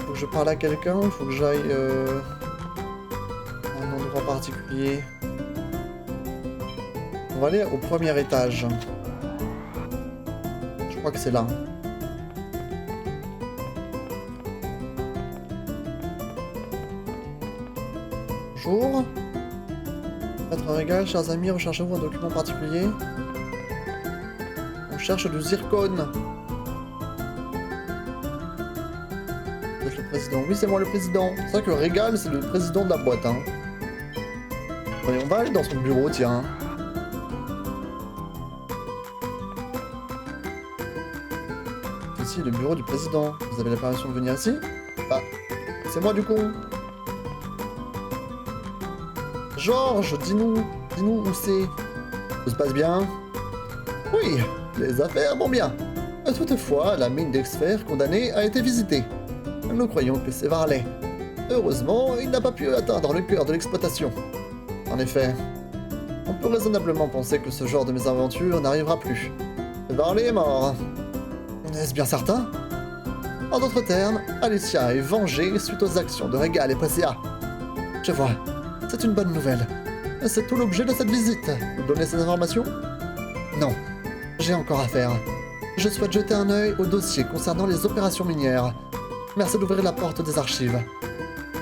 Faut que je parle à quelqu'un ou faut que j'aille à un endroit particulier. On va aller au premier étage. Je crois que c'est là. Bonjour. Être régal, chers amis, recherchez-vous un document particulier? On cherche du zircon. Vous êtes le président? Oui, c'est moi le président. C'est vrai que Régal, c'est le président de la boîte, hein. Allez, on va aller dans son bureau, tiens. Ici, le bureau du président. Vous avez la permission de venir ici? Bah, c'est moi du coup. Georges, dis-nous où c'est. Tout se passe bien? Oui, les affaires vont bien. Toutefois, la mine d'Exfer condamnée a été visitée. Nous croyons que c'est Varley. Heureusement, il n'a pas pu atteindre le cœur de l'exploitation. En effet, on peut raisonnablement penser que ce genre de mésaventure n'arrivera plus. Varley est mort. Est-ce bien certain? En d'autres termes, Alicia est vengée suite aux actions de Régal et Presea. Je vois. C'est une bonne nouvelle. C'est tout l'objet de cette visite. Vous donnez ces informations? Non. J'ai encore à faire. Je souhaite jeter un œil au dossier concernant les opérations minières. Merci d'ouvrir la porte des archives.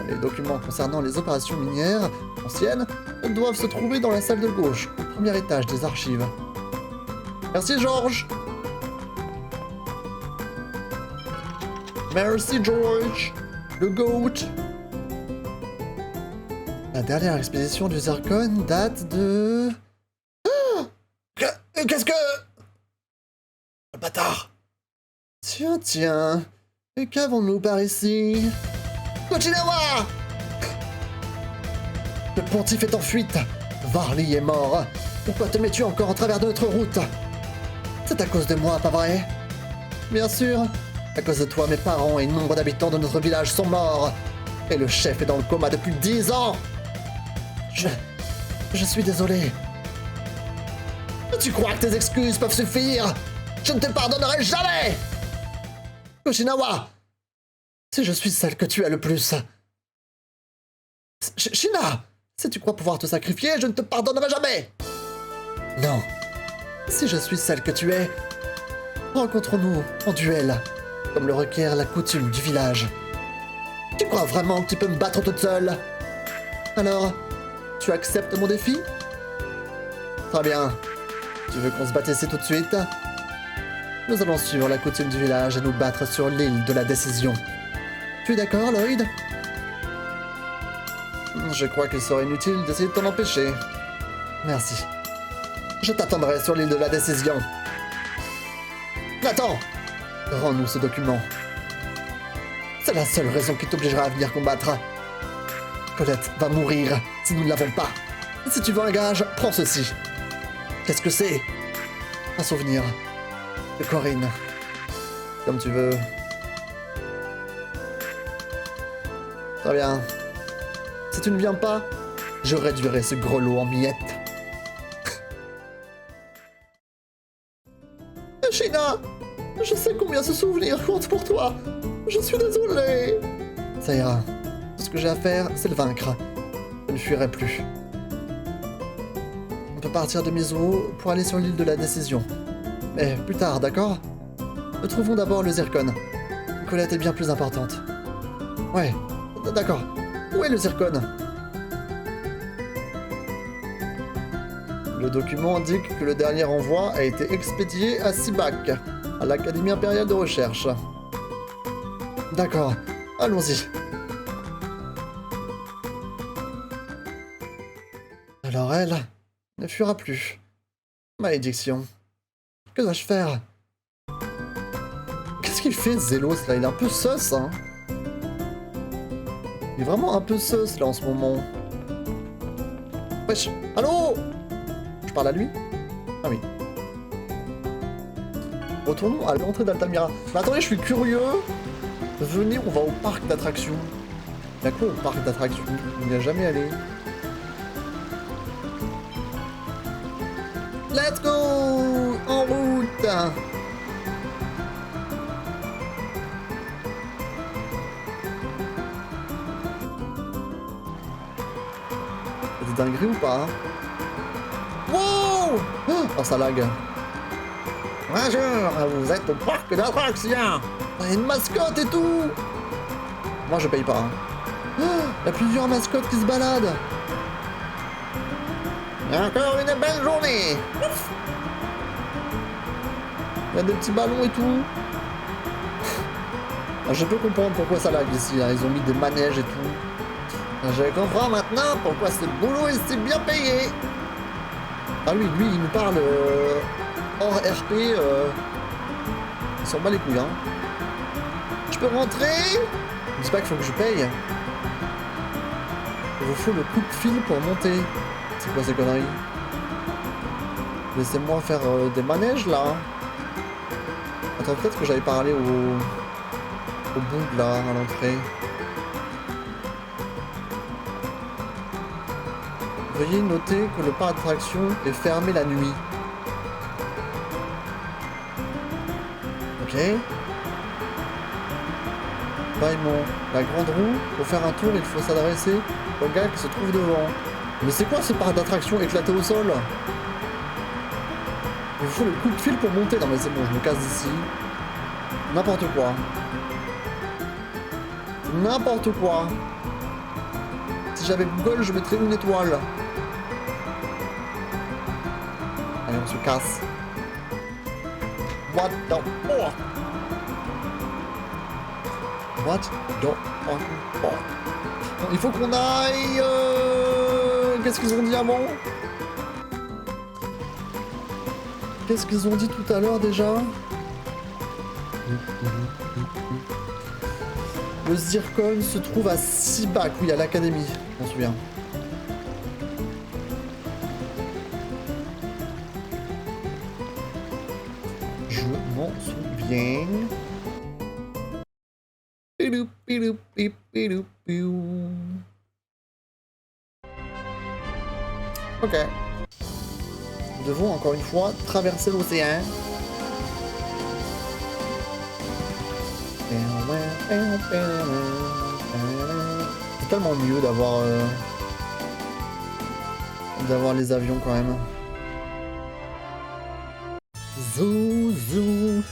Les documents concernant les opérations minières anciennes doivent se trouver dans la salle de gauche, au premier étage des archives. Merci, Georges. Merci, George. Le GOAT. La dernière expédition du zircon date de... Qu'est-ce que... Le bâtard. Tiens. Et qu'avons-nous par ici? Kochinawa! Le pontife est en fuite. Varley est mort. Pourquoi te mets-tu encore en travers de notre route? C'est à cause de moi, pas vrai? Bien sûr. À cause de toi, mes parents et nombre d'habitants de notre village sont morts. Et le chef est dans le coma depuis 10 ans. Je suis désolé. Tu crois que tes excuses peuvent suffire? Je ne te pardonnerai jamais! Kochinawa! Si je suis celle que tu as le plus... Shina! Si tu crois pouvoir te sacrifier, je ne te pardonnerai jamais! Non. Si je suis celle que tu es, rencontrons-nous en duel, comme le requiert la coutume du village. Tu crois vraiment que tu peux me battre toute seule? Alors, tu acceptes mon défi? Très bien. Tu veux qu'on se batte ici tout de suite? Nous allons suivre la coutume du village et nous battre sur l'île de la décision. Tu es d'accord, Lloyd? Je crois qu'il serait inutile d'essayer de t'en empêcher. Merci. Je t'attendrai sur l'île de la décision. Attends! Rends-nous ce document. C'est la seule raison qui t'obligera à venir combattre. Colette va mourir si nous ne l'avons pas. Si tu veux un gage, prends ceci. Qu'est-ce que c'est? Un souvenir de Corinne. Comme tu veux. Très bien. Si tu ne viens pas, je réduirai ce grelot en miettes. Shina! Je sais combien ce souvenir compte pour toi. Je suis désolé. Ça ira. Tout ce que j'ai à faire, c'est le vaincre. Je ne fuirai plus. On peut partir de Mizuho pour aller sur l'île de la décision. Mais plus tard, d'accord? Trouvons d'abord le zircon. Colette est bien plus importante. Ouais, d'accord. Où est le zircon? Le document indique que le dernier envoi a été expédié à Sibak, à l'Académie impériale de recherche. D'accord, allons-y. Alors elle, Ne fuira plus. Malédiction. Que dois-je faire? Qu'est-ce qu'il fait, Zélos, là? Il est un peu sus, hein. Il est vraiment un peu sus, là, en ce moment. Wesh. Allô? Je parle à lui? Ah oui. Retournons à l'entrée d'Altamira. Mais attendez, je suis curieux. Venez, on va au parc d'attractions. Il y a quoi au parc d'attractions? Il n'y a jamais allé. Let's go! En route! C'est dinguerie ou pas? Wow! Oh, ça lag. Bonjour, vous êtes au parc d'attractions. Il y a une mascotte et tout. Moi, je paye pas. Il y a plusieurs mascottes qui se baladent. Et encore une belle journée. Ouf. Il y a des petits ballons et tout. Je peux comprendre pourquoi ça lag ici. Hein. Ils ont mis des manèges et tout. Je comprends maintenant pourquoi ce boulot est si bien payé. Ah lui, il nous parle hors RP. Il s'en bat les couilles, hein. Je peux rentrer? Je dis pas qu'il faut que je paye. Il vous faut le coup de fil pour monter. C'est quoi ces conneries? Laissez-moi faire des manèges là. Attends, peut-être que j'avais parlé au bout là, à l'entrée. Veuillez noter que le parc d'attraction est fermé la nuit. Ok. Paillement. La grande roue, pour faire un tour, il faut s'adresser au gars qui se trouve devant. Mais c'est quoi ce parc d'attraction éclaté au sol? Il faut le coup de fil pour monter. Non mais c'est bon, je me casse d'ici. N'importe quoi. N'importe quoi. Si j'avais Google, je mettrais une étoile. Allez, on se casse. What the fuck? What the fuck? Non, il faut qu'on aille... Qu'est-ce qu'ils ont dit avant? Qu'est-ce qu'ils ont dit tout à l'heure déjà? Le Zircon se trouve à Sibak, oui, à l'académie, je m'en souviens. Je m'en souviens. Ok. Nous devons encore une fois traverser l'océan. C'est tellement mieux d'avoir les avions quand même. Zouzou.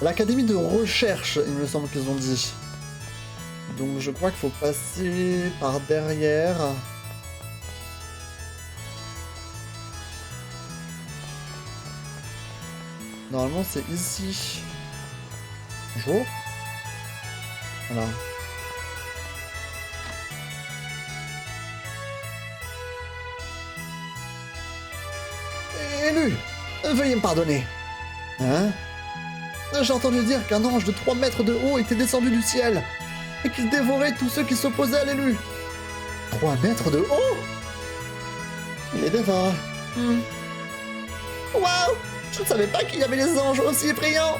L'académie de recherche, il me semble qu'ils ont dit. Donc je crois qu'il faut passer par derrière. Normalement c'est ici. Bonjour. Voilà. Élu, veuillez me pardonner. Hein? J'ai entendu dire qu'un ange de 3 mètres de haut était descendu du ciel et qu'il dévorait tous ceux qui s'opposaient à l'élu. 3 mètres de haut? Il les dévore. Waouh! Je ne savais pas qu'il y avait des anges aussi effrayants.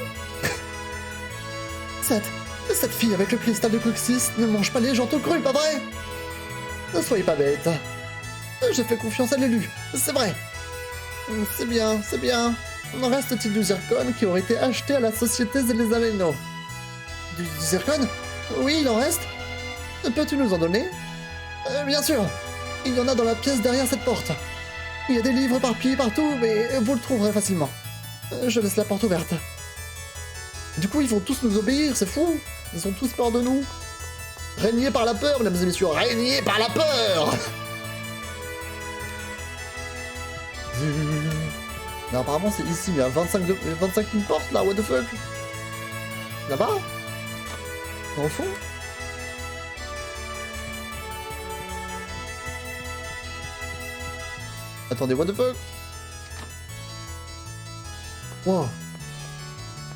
Cette fille avec le cristal de coccyx ne mange pas les gens tout crus, pas vrai? Ne soyez pas bête. J'ai fait confiance à l'élu, c'est vrai. C'est bien, c'est bien. En reste-t-il du zircon qui aurait été acheté à la société Zelezaleno? Du zircon? Oui, il en reste. Peux-tu nous en donner? Bien sûr. Il y en a dans la pièce derrière cette porte. Il y a des livres éparpillés partout, mais vous le trouverez facilement. Je laisse la porte ouverte. Du coup, ils vont tous nous obéir, c'est fou. Ils ont tous peur de nous. Régnez par la peur, mesdames et messieurs. Régnez par la peur. Non, apparemment, c'est ici. Il y a 25 000 portes, là. What the fuck? Là-bas? Au fond? Attendez, what the fuck? Wow.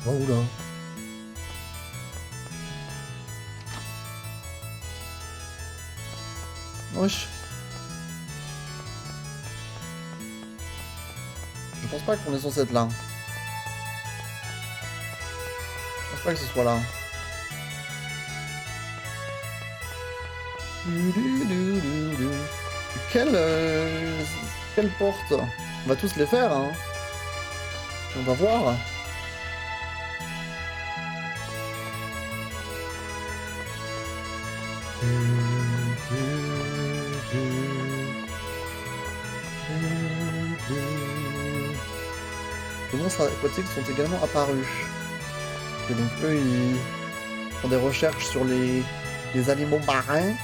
Oh là. Wesh. Je pense pas qu'on est censé être là. Je pense pas que ce soit là. Quelle porte? On va tous les faire, hein. On va voir. Les monstres aquatiques sont également apparus. Et donc eux, ils font des recherches sur les animaux marins.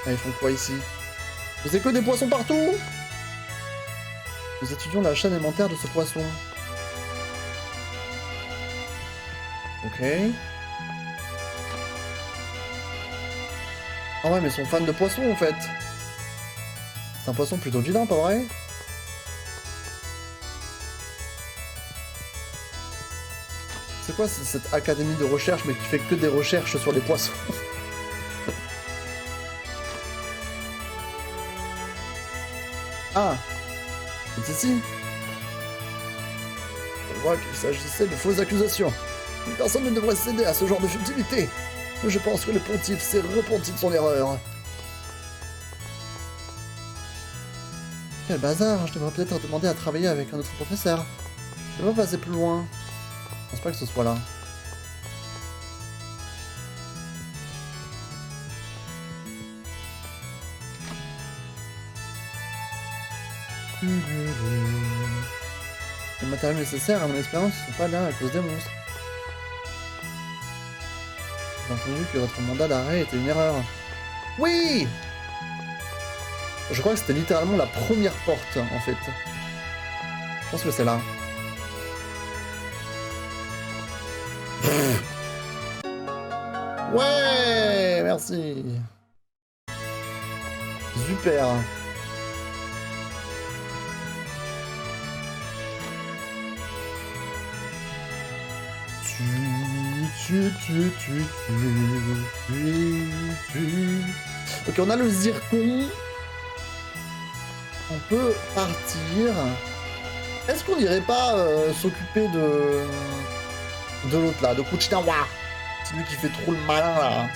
Ah, ils font quoi ici? C'est que des poissons partout! Nous étudions la chaîne alimentaire de ce poisson. Ok. Ah ouais, mais ils sont fans de poissons en fait. C'est un poisson plutôt vilain, pas vrai? C'est quoi cette académie de recherche mais qui fait que des recherches sur les poissons? Ah, c'est ici. Je vois qu'il s'agissait de fausses accusations. Personne ne devrait céder à ce genre de futilité. Je pense que le pontife s'est repenti de son erreur. Quel bazar, je devrais peut-être demander à travailler avec un autre professeur. Je vais pas passer plus loin. Je pense pas que ce soit là. Les matériaux nécessaires à mon expérience ne sont pas là à cause des monstres. J'ai entendu que votre mandat d'arrêt était une erreur. Oui! Je crois que c'était littéralement la première porte, en fait. Je pense que c'est là. Ouais! Merci! Super! Ok, on a le zircon. On peut partir. Est-ce qu'on irait pas s'occuper de l'autre là, de Kuchinawa? C'est lui qui fait trop le malin là.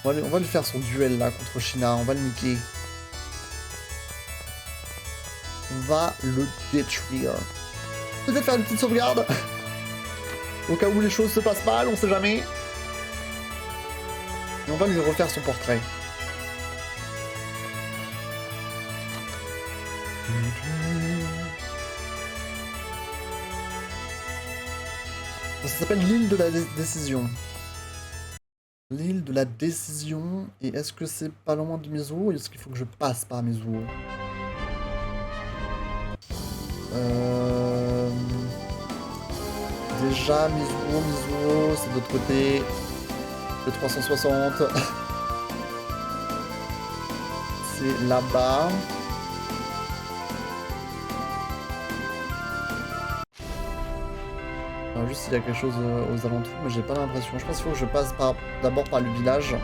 On va lui faire son duel là contre Shina, on va le niquer. On va le détruire. Peut-être faire une petite sauvegarde. Au cas où les choses se passent mal, on sait jamais. Et on va lui refaire son portrait. Ça s'appelle l'île de la décision. L'île de la décision. Et est-ce que c'est pas loin de Mizuo? Est-ce qu'il faut que je passe par Mizuo? Déjà, Mizuo, c'est de l'autre côté. Le 360. C'est là-bas. Alors juste s'il y a quelque chose aux alentours, mais j'ai pas l'impression. Je pense qu'il faut que je passe d'abord par le village.